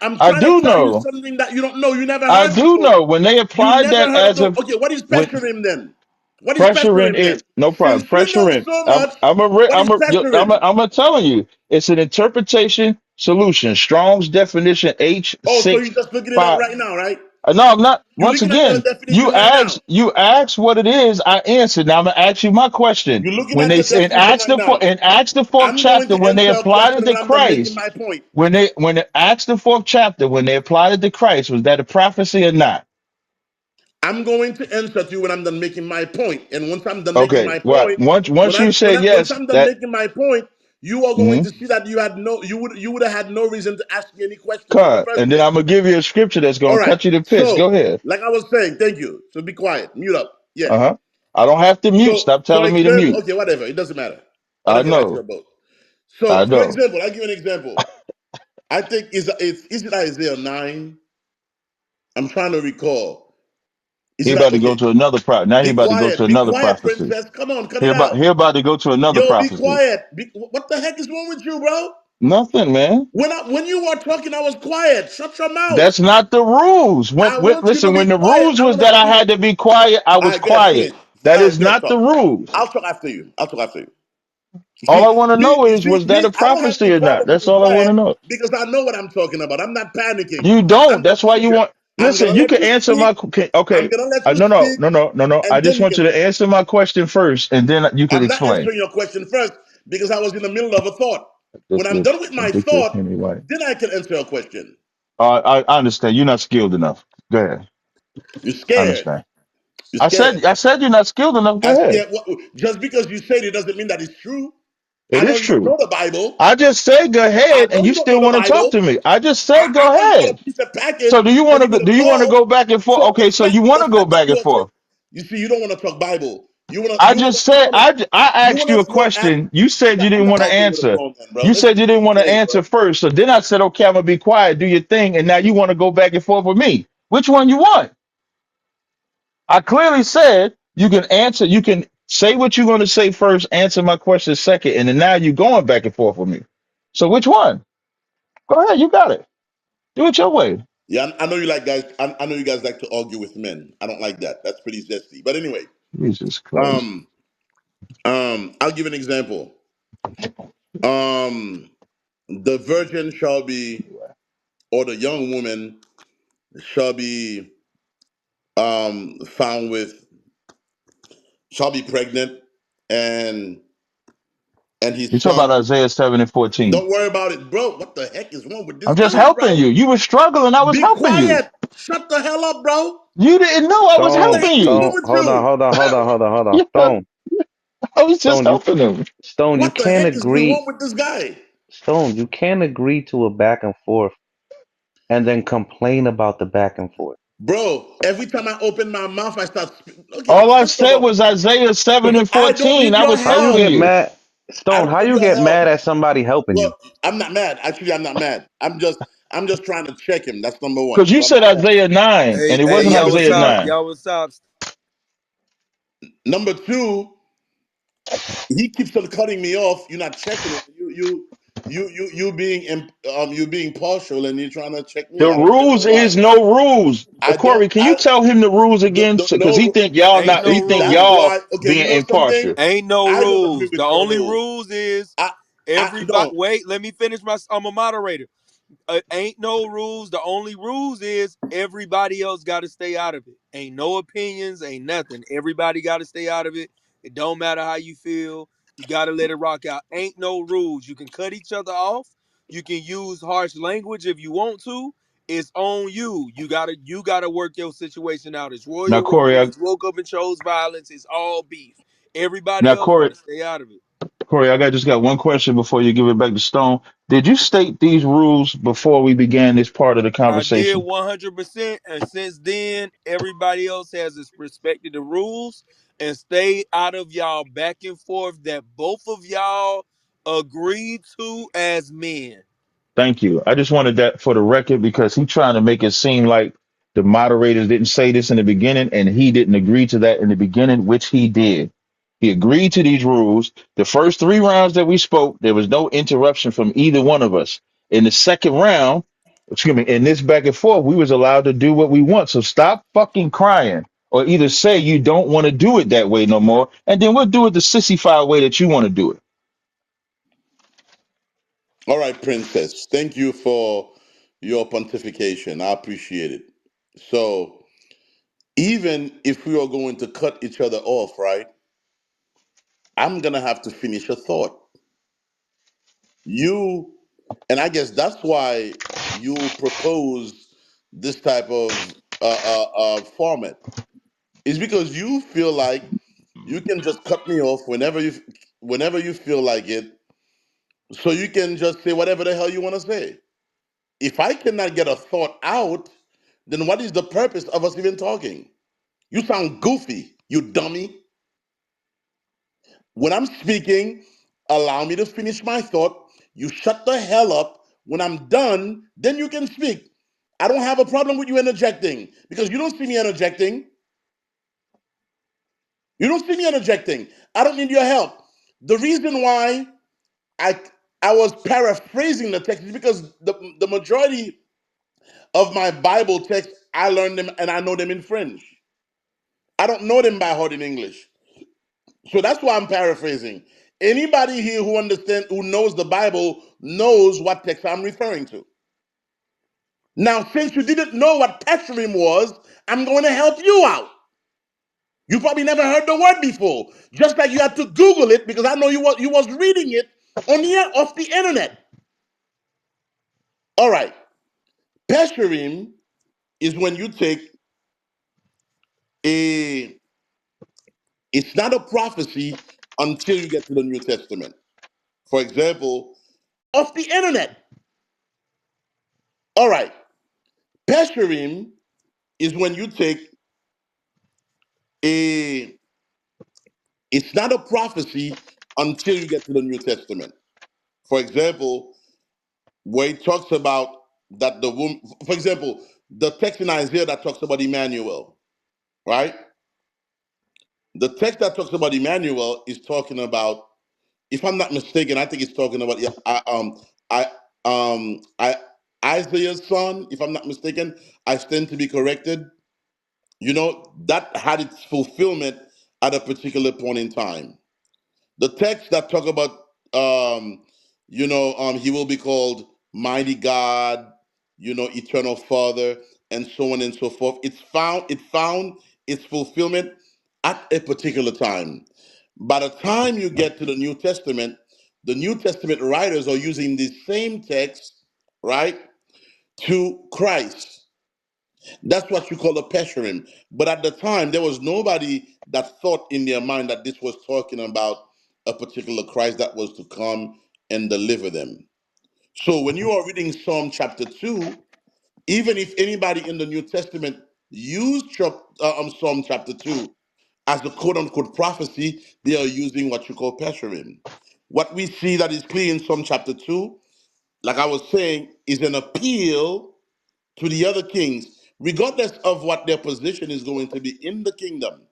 I'm I trying to do tell you know. something that you don't know. You never I heard do before. know. When they You applied never that heard. as No. a Okay, what is when pesharim then? What is pressure in pesharim then? it, no problem. Since you Pressure know in. so much, what is pesharim? I'm telling you, it's an interpretation solution. Strong's definition H Oh, so six you're just looking it up five. right now, right? No, I'm not. You're Once looking at the again, definition right now. you ask what it is. I answered. Now I'm gonna ask you my question. You're looking When at they the say definition right now. in Acts the fourth I'm going chapter, to when they answer a applied it question to when I'm done making Christ, my point. when it Acts the fourth chapter, when they applied it to Christ, was that a prophecy or not? I'm going to answer to you when I'm done making my point. And once I'm done making Okay. my What point, once you say once yes, I'm done that making my point, you are going mm-hmm. to see that you would have had no reason to ask me any questions in the cut, first and then place. I'm gonna give you a scripture that's All gonna right. cut you to piss. Go So, ahead. like I was saying, thank you. So be quiet, mute up. Yeah. Uh-huh. I don't have to mute. So, Stop for telling me to example, mute. okay, whatever, it doesn't matter. I I don't care what you're know. about. I So, for know. example, I'll give you an example. I think is it Isaiah 9? I'm trying to recall. Is He it about to go okay? to another pro. Now he about to go to Be another quiet, prophecy. princess. Come on, cut it out. He about to go to another Yo, be prophecy. quiet. What the heck is wrong with you, bro? Nothing, man. When you were talking, I was quiet. Shut your mouth. That's not the rules. I want you to Listen, be when the quiet. rules I was want to that I finish. had to be quiet, I was I get quiet. finished. That I is get not the talk. rules. I'll talk after you. I'll talk after you. All I want to know You is see, was that a I don't have prophecy any or not? problem That's being all I want quiet to know. because I know what I'm talking about. I'm not panicking. You don't. I'm That's gonna why you listen. want. I'm Listen, gonna you let can you answer speak. I'm Okay. gonna let you No, speak, no. I and then just you want can you to speak. answer my question first, and then you can I'm not explain. answering your question first because I was in the middle of a thought. When This I'm list, done with I my think this thought, anyway. then I can answer your question. I understand. You're not skilled enough. Go ahead. You're I scared. understand. You're scared. I said you're not skilled enough. Go I ahead. scared. Just because you said it doesn't mean that it's true. It I know is you don't true. know the Bible. I just said go I ahead, know and you you don't know still the want to talk Bible. to me. I just said I go know you got ahead. a piece of package So and you're gonna do you want to call. go back and forth? So Okay, so you want the to go fact that back and forth. you see, you don't want to talk Bible. I just said I asked you a question. You said you I'm didn't not want to arguing with a answer. grown man, bro. You Let's said keep you it didn't want to straight, bro. answer first. So then I said, okay, I'm gonna be quiet, do your thing, and now you want to go back and forth with me. Which one you want? I clearly said you can answer, you can say what you're gonna say first, answer my question second, and then now you're going back and forth with me. So which one? Go ahead, you got it. Do it your way. Yeah, I know you like guys. I know you guys like to argue with men. I don't like that. That's pretty zesty. But anyway, Jesus Christ. um, I'll give an example. Um, the virgin shall be, or the young woman shall be, found with, shall be pregnant, and You his talk son. about Isaiah 7 and 14. Don't worry about it, bro. What the heck is wrong with this I'm just guy, helping bro? you. You were struggling. I was Be helping you. quiet. Shut the hell up, bro. You didn't know I was What the Stone, heck helping is you. wrong Stone, with hold on, you? hold on, hold on, hold on, hold on. Yeah, Stone, I was just Stone, you, helping him. Stone, you What the can't heck is wrong agree. with this guy? Stone, you can't agree to a back and forth and then complain about the back and forth. Bro, every time I open my mouth, I start. Okay, All I first of said all, was Isaiah 7 okay, and I don't 14. need I your was How you helping help. get you. mad, I Stone? don't How need you your get help. mad at somebody helping you? Well, I'm not mad. Actually, I'm not mad. I'm just trying to check him. That's number one. Because you So I'm said not mad. Isaiah 9, Hey, and it hey, wasn't Number Isaiah two, 9. y'all was up. number two, he keeps on cutting me off. You're not checking him. You being partial, and you're trying to check me. The I don't rules understand is why. no rules. I don't. Corey, can you I tell him the rules again? Because he no. think y'all Ain't not. no He think That's rules. y'all why. Okay, you being know something? impartial. Ain't no I don't agree rules. with The your only rule. rules is I everybody. no. Wait, let me finish my. I'm a moderator. Ain't no rules. The only rules is everybody else got to stay out of it. Ain't no opinions. Ain't nothing. Everybody got to stay out of it. It don't matter how you feel. You got to let it rock out. Ain't no rules. You can cut each other off. You can use harsh language if you want to. It's on you. You gotta work your situation out. It's Now, Royal Corey, Rumble. It's woke up and chose violence. It's all beef. Everybody now, else got Corey, to stay out of it. just got one question before you give it back to Stone. Did you state these rules before we began this part of the I did conversation? 100%, and since then, everybody else has respected the rules and stay out of y'all back and forth that both of y'all agreed to as men. Thank you. I just wanted that for the record because he trying to make it seem like the moderators didn't say this in the beginning and he didn't agree to that in the beginning, which he did. He agreed to these rules. The first three rounds that we spoke, there was no interruption from either one of us. In the second round, excuse me, in this back and forth, we was allowed to do what we want. So stop fucking crying or either say you don't want to do it that way no more. And then we'll do it the sissy way that you want to do it. All right, princess. Thank you for your pontification. I appreciate it. So even if we are going to cut each other off, right? I'm gonna have to finish a thought. You, and I guess that's why you propose this type of format. Is because you feel like you can just cut me off whenever you feel like it, so you can just say whatever the hell you want to say. If I cannot get a thought out, then what is the purpose of us even talking? You sound goofy, you dummy. When I'm speaking, allow me to finish my thought. You shut the hell up. When I'm done, then you can speak. I don't have a problem with you interjecting because you don't see me interjecting. You don't see me interjecting. I don't need your help. The reason why I I was paraphrasing the text is because the majority of my Bible texts I learned them and I know them in French. I don't know them by heart in English. So that's why I'm paraphrasing. Anybody here who knows the Bible knows what text I'm referring to. Now, since you didn't know what pesharim was, I'm going to help you out. You probably never heard the word before, just like you had to Google it because I know you was reading it off the internet. All right, pesharim is when you take a. It's not a prophecy until you get to the New Testament. For example, off the internet. All right, pesharim is when you take a. It's not a prophecy until you get to the New Testament. For example, where it talks about that the woman, for example, the text in Isaiah that talks about Emmanuel, right? The text that talks about Emmanuel is talking about, if I'm not mistaken, I think it's talking about, yeah, I Isaiah's son, if I'm not mistaken, I stand to be corrected. That had its fulfillment at a particular point in time. The text that talk about he will be called mighty God, eternal father, and so on and so forth. It found its fulfillment at a particular time. By the time you get to the New Testament writers are using the same text, right, to Christ. That's what you call a pesharim. But at the time, there was nobody that thought in their mind that this was talking about a particular Christ that was to come and deliver them. So when you are reading Psalm chapter 2, even if anybody in the New Testament used Psalm chapter 2 as a quote unquote prophecy, they are using what you call pesharim. What we see that is clear in Psalm chapter 2, like I was saying, is an appeal to the other kings, regardless of what their position is going to be in the kingdom.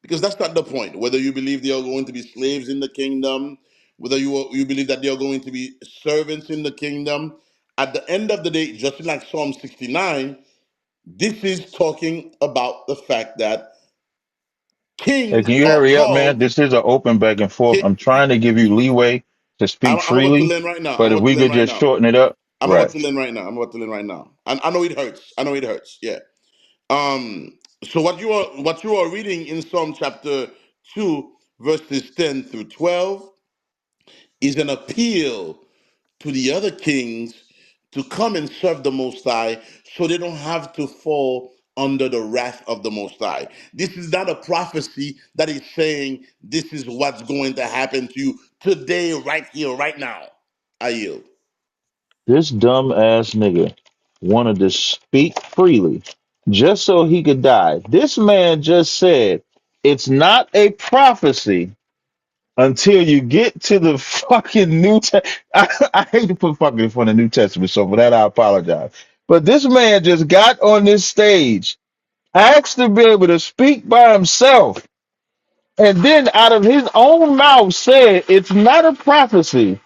Because that's not the point. Whether you believe they are going to be slaves in the kingdom, whether you believe that they are going to be servants in the kingdom, at the end of the day, just like Psalm 69, this is talking about the fact that Hey, kings can you are hurry up, man? called. This is an open back and forth. ki- I'm trying to give you leeway to speak I'm about to freely, learn right now. I'm but if about to we learn could right just now. shorten it up, I'm about right? to learn right now. I'm about to learn right now. And I know it hurts. I know it hurts. Yeah. So what you are reading in Psalm chapter 2, verses 10 through 12, is an appeal to the other kings to come and serve the Most High so they don't have to fall under the wrath of the Most High. This is not a prophecy that is saying this is what's going to happen to you today, right here, right now. I yield. This dumb ass nigga wanted to speak freely just so he could die. This man just said it's not a prophecy until you get to the fucking New Testament. I hate to put fucking in front of New Testament, so for that I apologize. But this man just got on this stage, asked to be able to speak by himself, and then out of his own mouth said it's not a prophecy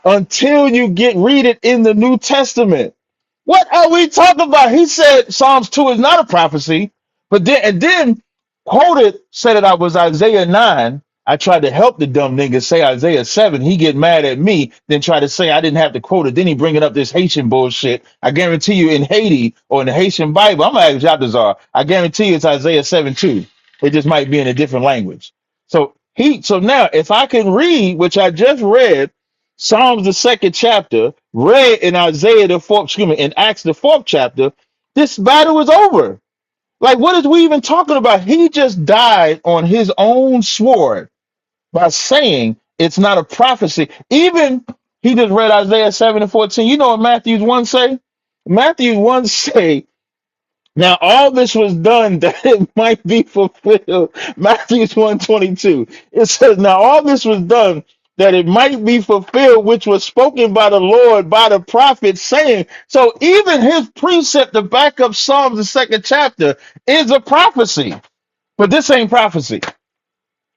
until you get read it in the New Testament. What are we talking about? He said Psalms 2 is not a prophecy, but then quoted said that I was Isaiah 9. I tried to help the dumb nigga say Isaiah 7. He get mad at me, then try to say I didn't have to quote it. Then he bringing up this Haitian bullshit. I guarantee you in Haiti or in the Haitian Bible, I'm gonna ask Jatazar. I guarantee you it's Isaiah 7 too. It just might be in a different language. So now if I can read, which I just read, Psalms the second chapter, read in Isaiah the fourth, excuse me, in Acts the fourth chapter, this battle is over. Like, what is we even talking about? He just died on his own sword by saying it's not a prophecy. Even he just read Isaiah 7 and 14. You know what Matthew 1 say? Matthew 1 say now all this was done that it might be fulfilled. Matthew 122. It says, now all this was done that it might be fulfilled, which was spoken by the Lord, by the prophet, saying, so even his precept to back up Psalms, the second chapter, is a prophecy. But this ain't prophecy.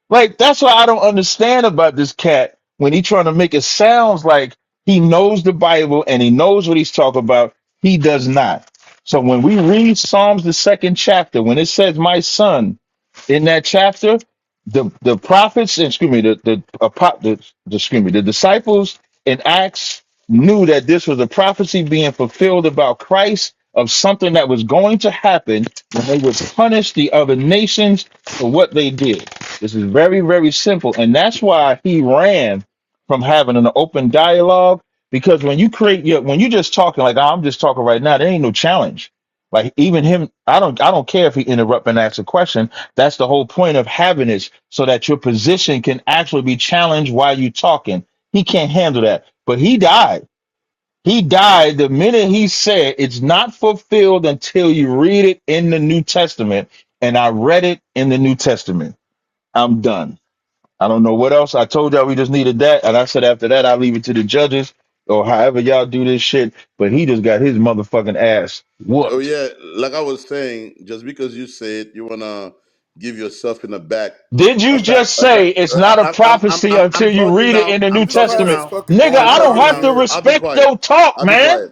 Like that's what I don't understand about this cat when he trying to make it sounds like he knows the Bible and he knows what he's talking about. He does not. So when we read Psalms the second chapter, when it says my son in that chapter, the prophets, excuse me, excuse me, the disciples in Acts knew that this was a prophecy being fulfilled about Christ of something that was going to happen when they would punish the other nations for what they did. This is very, very simple. And that's why he ran from having an open dialogue. Because when you when you just talking like I'm just talking right now, there ain't no challenge. Like even him, I don't care if he interrupt and ask a question. That's the whole point of having this, so that your position can actually be challenged while you talking. He can't handle that. But he died. He died the minute he said it's not fulfilled until you read it in the New Testament. And I read it in the New Testament. I'm done. I don't know what else. I told y'all we just needed that. And I said after that, I'll leave it to the judges or however y'all do this shit. But he just got his motherfucking ass Oh whooped. yeah, like I was saying, just because you say it, you wanna give yourself in the back. Did you just say it's not a prophecy I'm until you talking read it in now. the New I'm talking Testament? now. Motherfucker Nigga, going I'm I don't talking on have now. to here. I'll be respect quiet. your talk, I'll be man. quiet.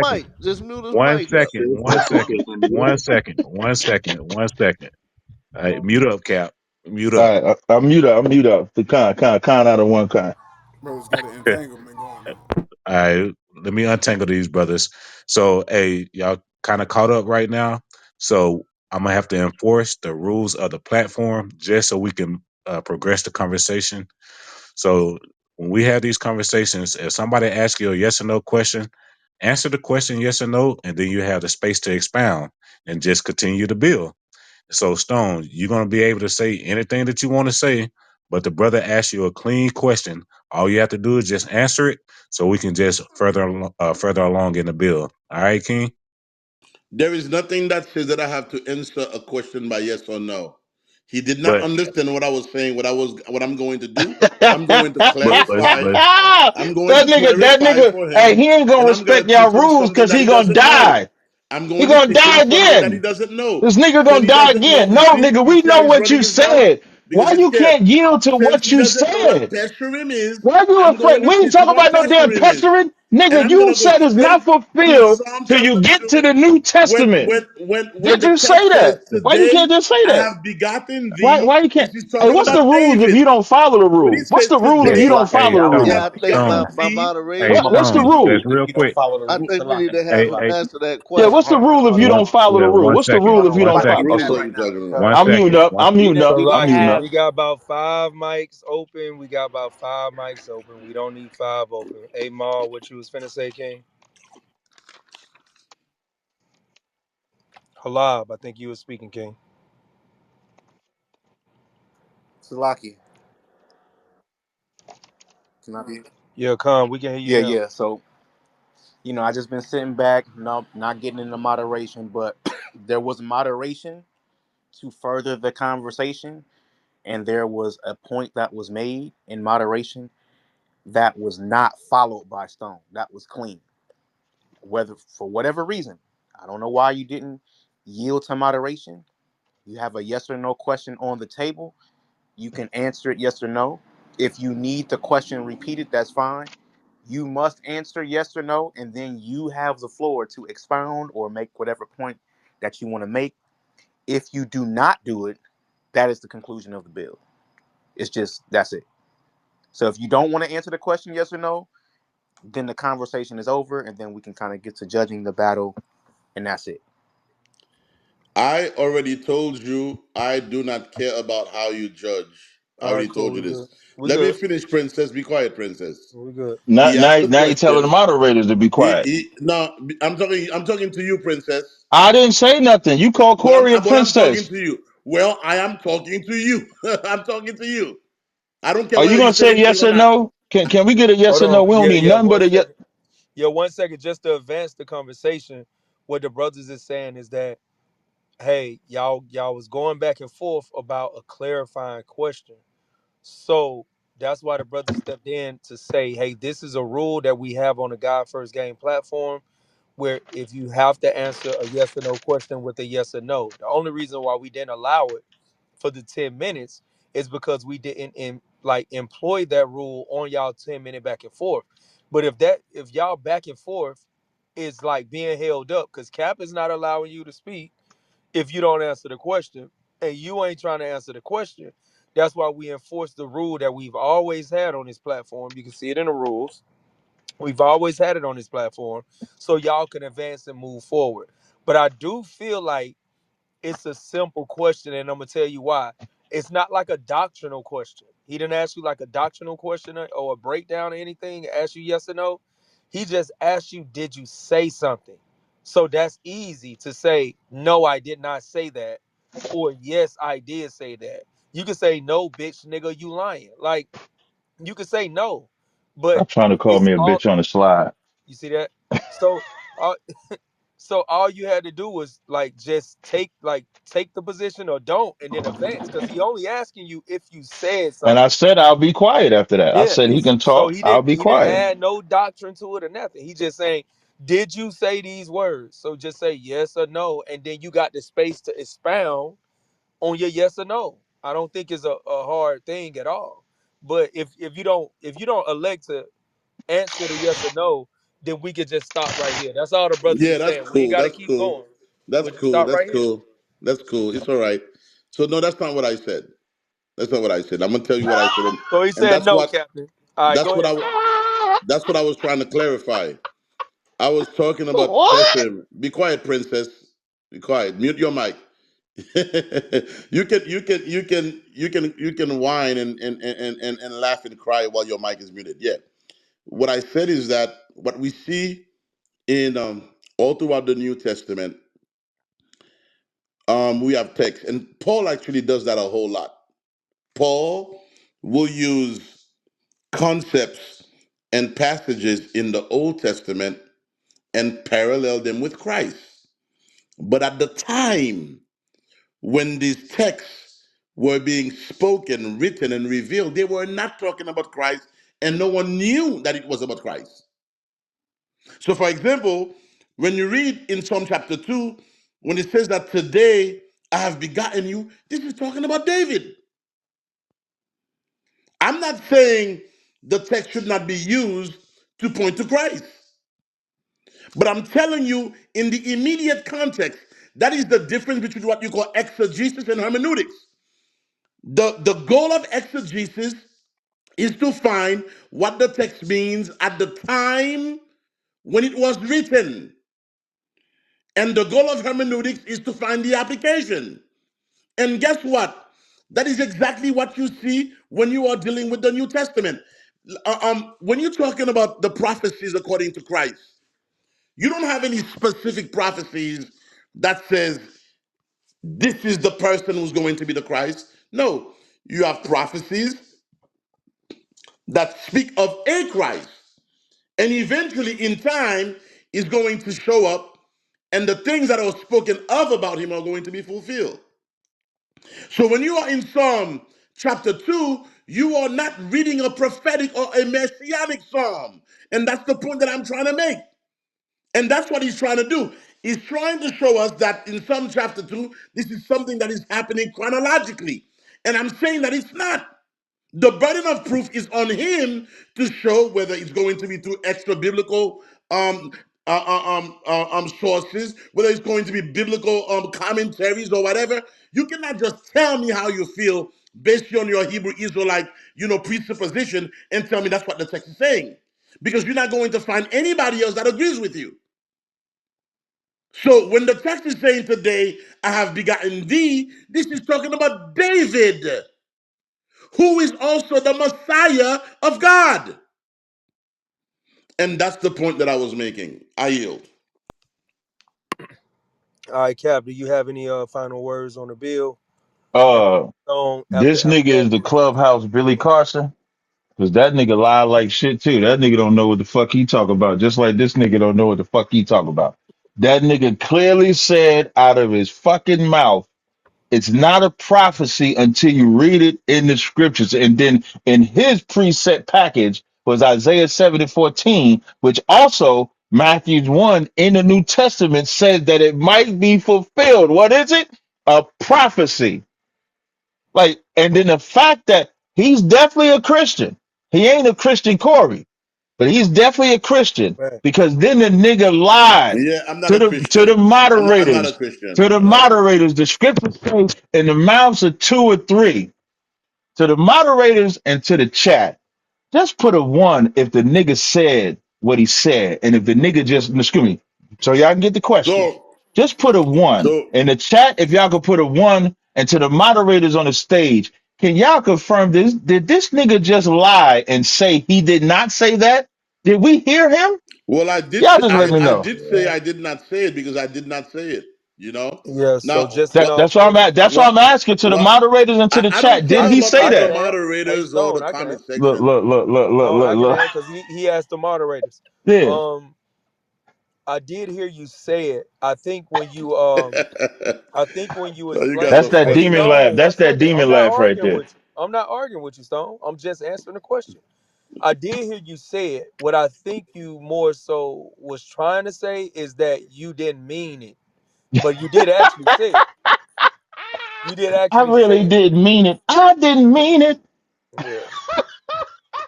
second. mic. Just mute his One mic up. second. One second. One second. One second. One second. All right, mute up, Cap. Mute All up. right, I'll mute up. I'll mute up. The kind out of one kind. Bro's got an entanglement going on. All right, let me untangle these brothers. So, hey, y'all kind of caught up right now. So I'm gonna have to enforce the rules of the platform just so we can progress the conversation. So when we have these conversations, if somebody asks you a yes or no question, answer the question yes or no, and then you have the space to expound and just continue to build. So Stone, you're gonna be able to say anything that you want to say, but the brother asks you a clean question. All you have to do is just answer it, so we can just further along in the build. All right, King. There is nothing that says that I have to answer a question by yes or no. He did not But understand what I was saying, what I'm going to do. I'm going to but that but clarify. but I'm going to nigga, clarify for hey, him, he ain't gonna and I'm going respect to y'all teach him rules something because that he he gonna doesn't know. die. I'm He going to gonna teach him die something that he again. doesn't know. This nigga Since gonna he die doesn't know, again. No, nigga, you we see how know he's what running you his mouth said. because Why he's you scared. can't yield to Since what he you doesn't know what said? pesharim is, Why you I'm afraid? going to We ain't teach talk him what about no damn pesharim is, pestering. and Nigga, I'm you going to go said it's straight not to fulfilled Psalm till you chapter get to 2 the New when Testament. when when when the Just text say says, that. Why you can't "Today just say I that? have begotten Why thee," you this can't? is Hey, talking what's the about rules if David. you don't follow the When he rule? What's said, the rule if Hey, you "Today don't Salakia, follow hey, the y'all I don't rule? Stone, have have to think Stone, begotten my thee," hey, moderation What's the Stone, rule? just if real you don't quick. follow the I rules. think we need Salakia, to Hey, have him hey, Salakia. answer that Yeah, what's the question. Hold on, rule if hold you on. one, don't follow the yeah, rule? one What's the second, rule if you Hold on. one don't Watch What this. follow? second, He Okay, rules asked are look. right you now. talking about? one I'm muting second, up. one. I'm muting up. I'm muting Salakia, up. we got about 5 mics open. We got about 5 mics open. We don't need 5 open. Hey, Ma, what you was finna say, King? Halab, I think you was speaking, King. Salakia. Can I be? Yeah, come. We can hear you Yeah, now. yeah. So, I just been sitting back, not getting into moderation, but there was moderation to further the conversation, and there was a point that was made in moderation that was not followed by Stone. That was clean. Whether for whatever reason, I don't know why you didn't yield to moderation. You have a yes or no question on the table. You can answer it yes or no. If you need the question repeated, that's fine. You must answer yes or no, and then you have the floor to expound or make whatever point that you want to make. If you do not do it, that is the conclusion of the bill. It's just that's it. So if you don't want to answer the question yes or no, then the conversation is over, and then we can kind of get to judging the battle, and that's it. I already told you I do not care about how you judge. I All right, already cool. told We you good. this. We Let me good. finish, Princess. Be quiet, Princess. We good. Now, He now, asked a now you telling the question. moderators to be quiet. He no, I'm talking. I'm talking to you, Princess. I didn't say nothing. You call Corey a But I'm talking princess. to you. Well, I am talking to you. I'm talking to you. I don't care Are you whether you gonna say say anything yes or or not. no? Can we get a yes Hold or no? on. We don't Yeah, need yeah. nothing but One a yes. second. Yeah, 1 second. Just to advance the conversation, what the brothers is saying is that, hey, y'all was going back and forth about a clarifying question. So that's why the brothers stepped in to say, hey, this is a rule that we have on the God First Game platform where if you have to answer a yes or no question with a yes or no, the only reason why we didn't allow it for the 10 minutes is because we didn't employ that rule on y'all 10-minute back and forth. But if y'all back and forth is like being held up because Cap is not allowing you to speak if you don't answer the question and you ain't trying to answer the question. That's why we enforce the rule that we've always had on this platform. You can see it in the rules. We've always had it on this platform so y'all can advance and move forward. But I do feel like it's a simple question, and I'm gonna tell you why. It's not like a doctrinal question. He didn't ask you like a doctrinal question or a breakdown or anything. Ask you yes or no. He just asked you, did you say something? So that's easy to say, no, I did not say that, or yes, I did say that. You can say no, bitch, nigga, you lying. Like you can say no, but I'm trying to call it's me a all. bitch on the slide. You see that? So. uh, so all you had to do was like just take the position or don't and then advance because he only asking you if you said And I something. said I'll be quiet after that. I Yeah, said he can so talk. I'll be he didn't quiet. add no doctrine to it or nothing. He just saying, did you say these words? So just say yes or no, and then you got the space to expound on your yes or no. I don't think it's a hard thing at all. But if you don't elect to answer the yes or no, then we could just stop right here. That's all the brothers Yeah, is that's saying. We ain't cool. got to That's keep cool. going. That's We'll just cool. stop That's right here. cool. That's cool. It's all right. So no, that's not what I said. That's not what I said. I'm gonna tell you what I said, So he and said no, Captain. All right, that's go what ahead, Captain. that's what I was trying to clarify. I was talking about What? pesharim. Be quiet, Princess. Be quiet. Mute your mic. You can whine and laugh and cry while your mic is muted. Yeah. What I said is that what we see in all throughout the New Testament, we have text, and Paul actually does that a whole lot. Paul will use concepts and passages in the Old Testament and parallel them with Christ. But at the time when these texts were being spoken, written, and revealed, they were not talking about Christ, and no one knew that it was about Christ. So, for example, when you read in Psalm chapter 2, when it says that today I have begotten you, this is talking about David. I'm not saying the text should not be used to point to Christ, but I'm telling you in the immediate context, that is the difference between what you call exegesis and hermeneutics. The goal of exegesis is to find what the text means at the time when it was written. And the goal of hermeneutics is to find the application. And guess what? That is exactly what you see when you are dealing with the New Testament. When you're talking about the prophecies according to Christ, you don't have any specific prophecies that says this is the person who's going to be the Christ. No, you have prophecies that speak of a Christ, and eventually in time is going to show up, and the things that are spoken of about him are going to be fulfilled. So when you are in Psalm chapter 2, you are not reading a prophetic or a messianic psalm. And that's the point that I'm trying to make. And that's what he's trying to do. He's trying to show us that in Psalm chapter 2, this is something that is happening chronologically. And I'm saying that it's not. The burden of proof is on him to show whether it's going to be through extra biblical sources, whether it's going to be biblical commentaries or whatever. You cannot just tell me how you feel based on your Hebrew Israelite, presupposition and tell me that's what the text is saying, because you're not going to find anybody else that agrees with you. So when the text is saying today, I have begotten thee, this is talking about David, who is also the Messiah of God. And that's the point that I was making. I yield. All right, Cap, do you have any final words on the bill? And Uh, Stone, this after nigga is that, the we'll go to Clubhouse Billy Carson. Cause that nigga lie like shit too. That nigga don't know what the fuck he talk about. Just like this nigga don't know what the fuck he talk about. That nigga clearly said out of his fucking mouth, it's not a prophecy until you read it in the scriptures. And then in his preset package was Isaiah 7:14, which also Matthew 1 in the New Testament said that it might be fulfilled. What is it? A prophecy. Like, and then the fact that he's definitely a Christian. He ain't a Christian Corey, but he's definitely a Christian Right. because then the nigga lied Yeah, I'm not to a the Christian. I'm not a moderators. To Christian. the moderators, the scripture says in the mouths of two or three, to the moderators and to the chat. Just put a one if the nigga said what he said, and if the nigga just excuse me, so y'all can get the question. So, Just put a one so in the chat if y'all could put a one, and to the moderators on the stage, can y'all confirm this? Did this nigga just lie and say he did not say that? Did we hear him? well, Y'all just let me I know. did say Yeah. I did not say it because I did not say it. You know. Yeah. So Now, just in what That's why I'm point of at. That's why I'm what asking to the what moderators and to the I don't chat. Did care he about say I other can that? ask. Hey, moderators or the Stone, I can comment ask. Look, section. look, look, look, look, Stone, I look, can look. ask because he asked the moderators. Yeah, Um, I did hear you say it. I think when you Oh, you guys explain, that's are that hey funny, demon man. laugh. Stone, one That's that second. I'm demon not laugh right arguing there. with you. I'm not arguing with you, Stone. I'm just answering the question. I did hear you say it. What I think you more so was trying to say is that you didn't mean it, but you did actually say it. You did I actually say really it. did mean it. I didn't mean it. Yeah,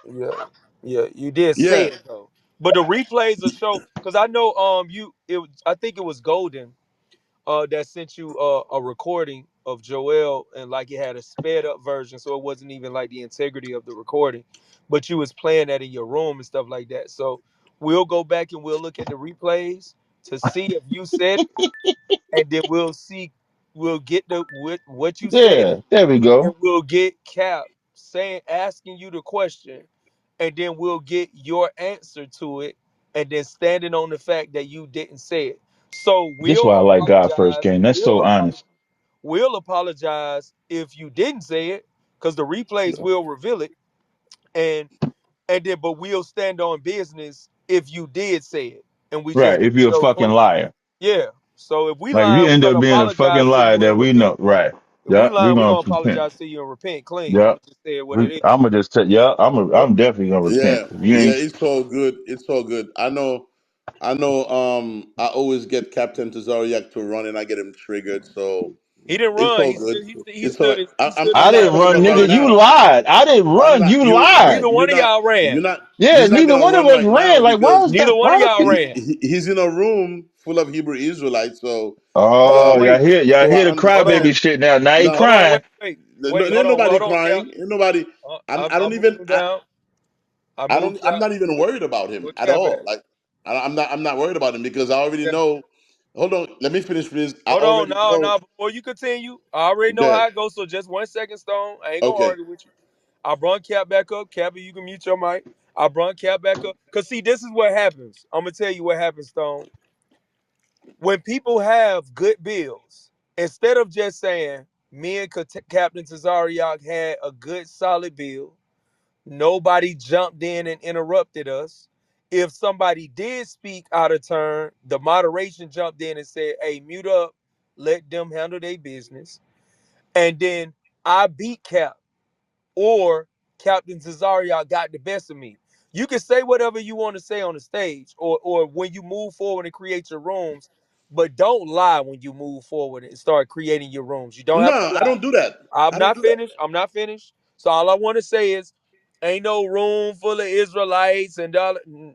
yeah, yeah. You did say Yeah. it though. But the replays will show because I know I think it was Golden that sent you a recording of Joel, and like it had a sped up version, so it wasn't even like the integrity of the recording, but you was playing that in your room and stuff like that. So we'll go back and we'll look at the replays. to see if you said it, and then we'll see, we'll get the what you said, Yeah, there we and go. we'll get Cap saying asking you the question, and then we'll get your answer to it, and then standing on the fact that you didn't say it. So This we'll why I like God first apologize. game. That's so honest. We'll apologize if you didn't say it, because the replays will reveal it, and then but we'll stand on business if you did say it, and we just Right. If you're a show fucking proof. liar. Yeah. So if we Like if you lying, end we're gonna up being a fucking apologize to liar you that and we repent. know. Right. If we Yeah, we're lying, we're gonna gonna repent. apologize to you and repent clean. Yeah. We just say what it is. I'm gonna just tell yeah, Yep. I'm definitely gonna repent. Yeah, If you yeah, ain't it's all good. It's all good. I know. I always get Captain Tazaryach to run, and I get him triggered. So He didn't it's run. all good. He It's all. stood he stood his I'm I not didn't ground. talking He run, about didn't right nigga. run. You now. lied. I didn't I'm run. not. You You. lied. Neither one You're of not. y'all ran. You're not. Yeah, He's not neither gonna one of run us right now ran. Like, why because is Neither that? one of Why? y'all ran. he's in a room full of Hebrew Israelites. So, Hold on, Oh, wait. y'all so hear I the Hold on. crybaby understand. shit now. Now he No, Hold on, crying. wait. ain't nobody Hold on, Cap. crying. Ain't nobody. I don't I moved even. him down. I I moved don't. I'm Cap. not even worried about him Put at Cap all. back. Like I'm not. I'm not worried about him because I already Cap. know. Hold on. Let me finish, please. I Hold on, already no, know. no. Before you continue, I already know Good. how it goes. So just 1 second, Stone. I ain't gonna Okay. argue with you. I brought Cap back up. Cappy, you can mute your mic. I brought Cap back up. Cause see, this is what happens. I'm gonna tell you what happens, Stone. When people have good bills, instead of just saying me and Captain Tazariak had a good solid bill, nobody jumped in and interrupted us. If somebody did speak out of turn, the moderation jumped in and said, "Hey, mute up. Let them handle their business." And then I beat Cap, or Captain Cesario got the best of me. You can say whatever you want to say on the stage, or when you move forward and create your rooms, but don't lie when you move forward and start creating your rooms. You don't have to No, I lie. don't do that. I'm I don't not do that. finished. I'm not finished. So all I want to say is, ain't no room full of Israelites and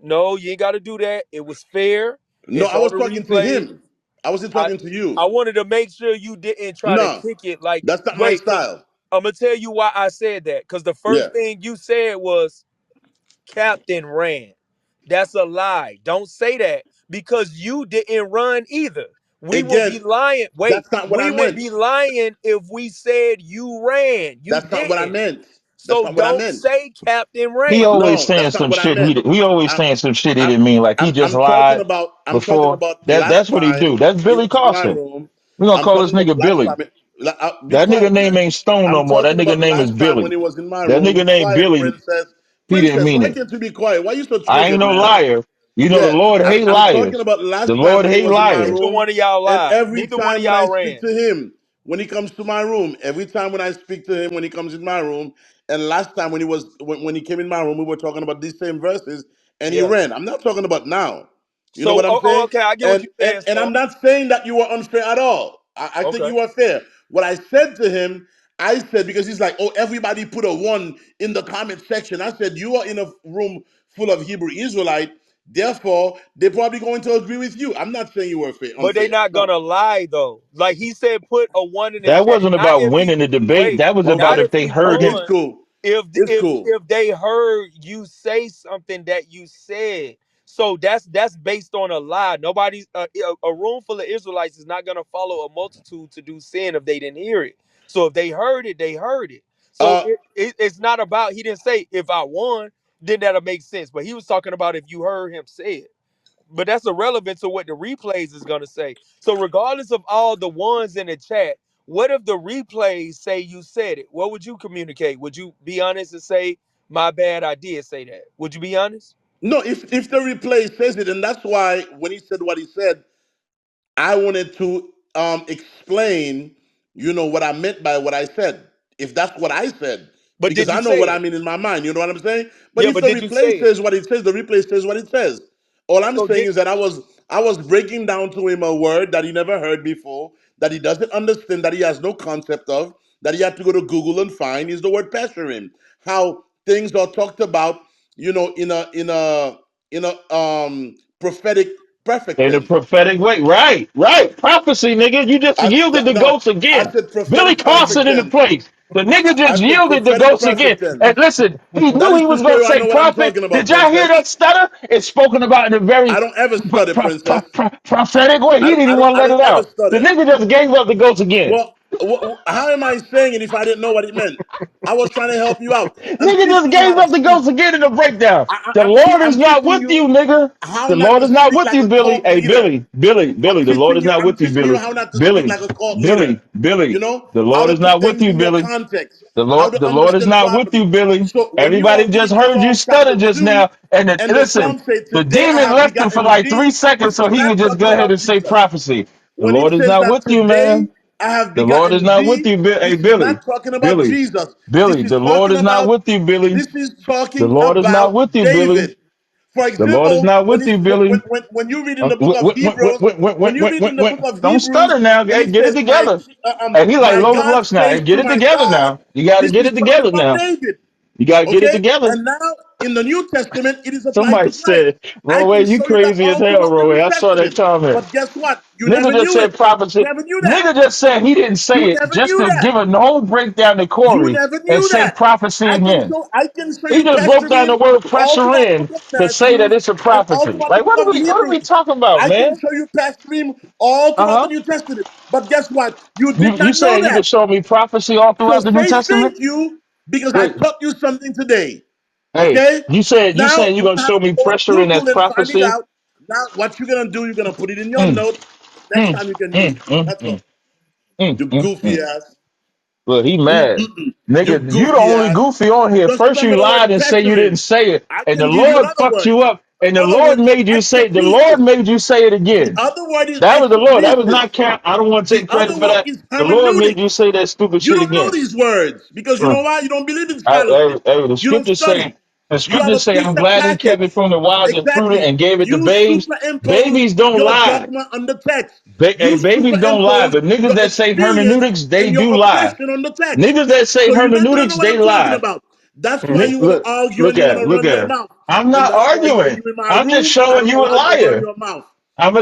no, you ain't got to do that. It was fair. No, It's I on was the talking to replay. him. I wasn't I talking to you. I wanted to make sure you didn't try to No, kick it like, that's not my wait, because style. I'm gonna tell you why I said that. Because the Yeah. first thing you said was Captain ran. That's a lie. Don't say that because you didn't run either. We would be Again, lying. Wait, that's not what I we would meant. be lying if we said you ran. You That's not what I didn't. meant. That's So not what I don't meant. say Captain He ran. always No, saying that's not some what I shit. meant. He always I'm, saying some shit he I'm, didn't mean. Like he just I'm talking lied about. I'm talking before. about That's last what he do. time That's he Billy was in my Carson. room. We gonna I'm call this talking about nigga last Billy. time. Be That nigga quiet, name please. ain't Stone no I'm more. That talking nigga about name is last time when Billy. he was in my That room. Be nigga named quiet, Billy. princess. He didn't Princess, mean why it. can't you be quiet? Why you so I ain't triggered, no man? liar. You know the Yeah, Lord hate I'm talking liars. about The last time Lord when he hate was in my liars. Neither room, one of y'all and lied. every Neither one of time when I y'all speak ran. to him, when he comes to my room, every time when I speak to him when he comes in my room, and last time when when he came in my room, we were talking about these same verses, and he Yeah. ran. I'm not talking about now. You know So what I'm saying? okay, I get what you're saying, And Stone. I'm not saying that you were unfair at all. I think Okay. you are fair. What I said to him, I said because he's like, oh, everybody put a one in the comment section. I said you are in a room full of Hebrew Israelite. Therefore, they're probably going to agree with you. I'm not saying you were fair, But they unfair. not No. gonna lie though. Like he said, put a one in the That chat. wasn't Not about if you winning the debate. wait, That was about not Okay. if if they you heard Okay, him. it's won. cool. If It's cool. they heard you say something that you said, so that's based on a lie. Nobody's a room full of Israelites is not gonna follow a multitude to do sin if they didn't hear it. So if they heard it, they heard it. So Uh, it's not about, he didn't say if I won, then that'll make sense. But he was talking about if you heard him say it, but that's irrelevant to what the replays is going to say. So regardless of all the ones in the chat, what if the replays say you said it? What would you communicate? Would you be honest and say, my bad, I did say that? Would you be honest? no, if the replay says it, and that's why when he said what he said, I wanted to explain, what I meant by what I said. If that's what I said, But because did you I know say what I it? mean in my mind. You know what I'm saying? But Yeah, if but the did you say replay it? says what it says, the replay says what it says. All I'm So saying did is that I was breaking down to him a word that he never heard before, that he doesn't understand, that he has no concept of, that he had to go to Google and find is the word pesharim. How things are talked about, in a prophetic In a perfect. prophetic way. Right, right. Prophecy, nigga. You just I, yielded the no, ghost I again. said Billy prophetic Carson perfect in the tense. place. The nigga just That's the yielded the prophetic ghost again. perfect tense. And listen, he That knew is he to was show going to you I say know what I'm prophet. talking about, Did y'all hear princess. that stutter? It's spoken about in a very I don't ever stutter, princess. prophetic way. He didn't even want to I let don't it ever out. The stutter. nigga just gave up the ghost again. Well, how am I saying it if I didn't know what it meant? I was trying to help you out. I'm Nigga just teaching you gave how to up the speak. ghost again in the breakdown. I, The I'm see. Lord is I'm not teaching with you you, nigga. how The not Lord to is not speak with like you, a Billy. cult Hey, leader. Billy. The Lord is not I'm with you, teaching you Billy. how not to speak Billy, like a cult leader. You Billy. know The how Lord to is put not with things you, in their Billy. context, how to The Lord is understand not with properly. you, Billy. So when you Everybody all get just into heard you Psalm stutter chapter just 2, now. And and the listen, Psalm say, the "Today I demon have left him for begotten like thee," 3 seconds this so is he not could just talking go ahead about and say Jesus. prophecy. The When it Lord is says not that with you, today man. I have The Lord is begotten not with thee, you, this Hey, is Billy. not talking about Billy. Jesus. This Billy, is the Lord talking is not about, with you, Billy. this is The talking Lord is not about with you, Billy. David. For The Lord is example, not with you, Billy. when you read in the book of Hebrews, Don't stutter now. when Hey, it get it says together. Hey, he like my Loaded God Lux now. Hey, prays get to it my together God, now. You got to this get is it talking together about now. David. You got to get it Okay? together. And now in the New Testament, it is applied Somebody to Christ. said, I can Roe, you show you that crazy as all hell, throughout the Roe. New I saw that Testament. comment. But guess what? You Nigga never just knew it. said prophecy. You never knew that. Nigga just said he didn't say You it never just knew to that. give a whole breakdown to You Corey never and knew say that. prophecy again. I can show He you just broke down pesharim the word all pressure throughout the in book of to say that Matthew it's a and all prophecy. throughout the Like, book of what are we Hebrews. talking about, I can man? show you pesharim all throughout the Uh huh. New Testament. But guess what? You did You not know saying you can that. show me prophecy all So throughout the New say Testament? thank you because I Wait, taught you something today. hey, Okay? you Now saying you you gonna have show to me go on pressure in as Google and find it prophecy? out. Now what you're gonna do, you're gonna put it in your Mm, note. Next mm, time you can use mm, it. mm, That's all. mm, mm, You mm, goofy mm. ass. Look, he mad. You Nigga, you the goofy only ass. goofy on here. Just First you remember the lied word and say you didn't pesharim. say it. I And the can give you Lord another fucked word. you up. And the Other Lord word is made you say the Lord exegesis. made you say it The again. other word is That was the Lord. That was exegesis. not count. I don't want to The take credit other for word that. is The Lord made you hermeneutics. say that stupid You shit don't know again. these words because you Uh, know why? You don't believe in scholarship. the You don't scriptures study. say You have a I'm pizza glad he kept it package. from the wise and prudent Exactly. and gave it to You babes. superimpose Babies don't your lie. dogma on the text. Hey, You babies don't lie, superimpose but niggas your that say experience hermeneutics, they and your do lie. oppression on the text. Niggas that say So you're not gonna know hermeneutics, what they I'm talking lie. about. That's why you want to Look, argue and you want to look run at your him. mouth. I'm And not that's why when arguing. you're in my I'm just room, I showing don't you a allow you to run liar. your mouth. I'm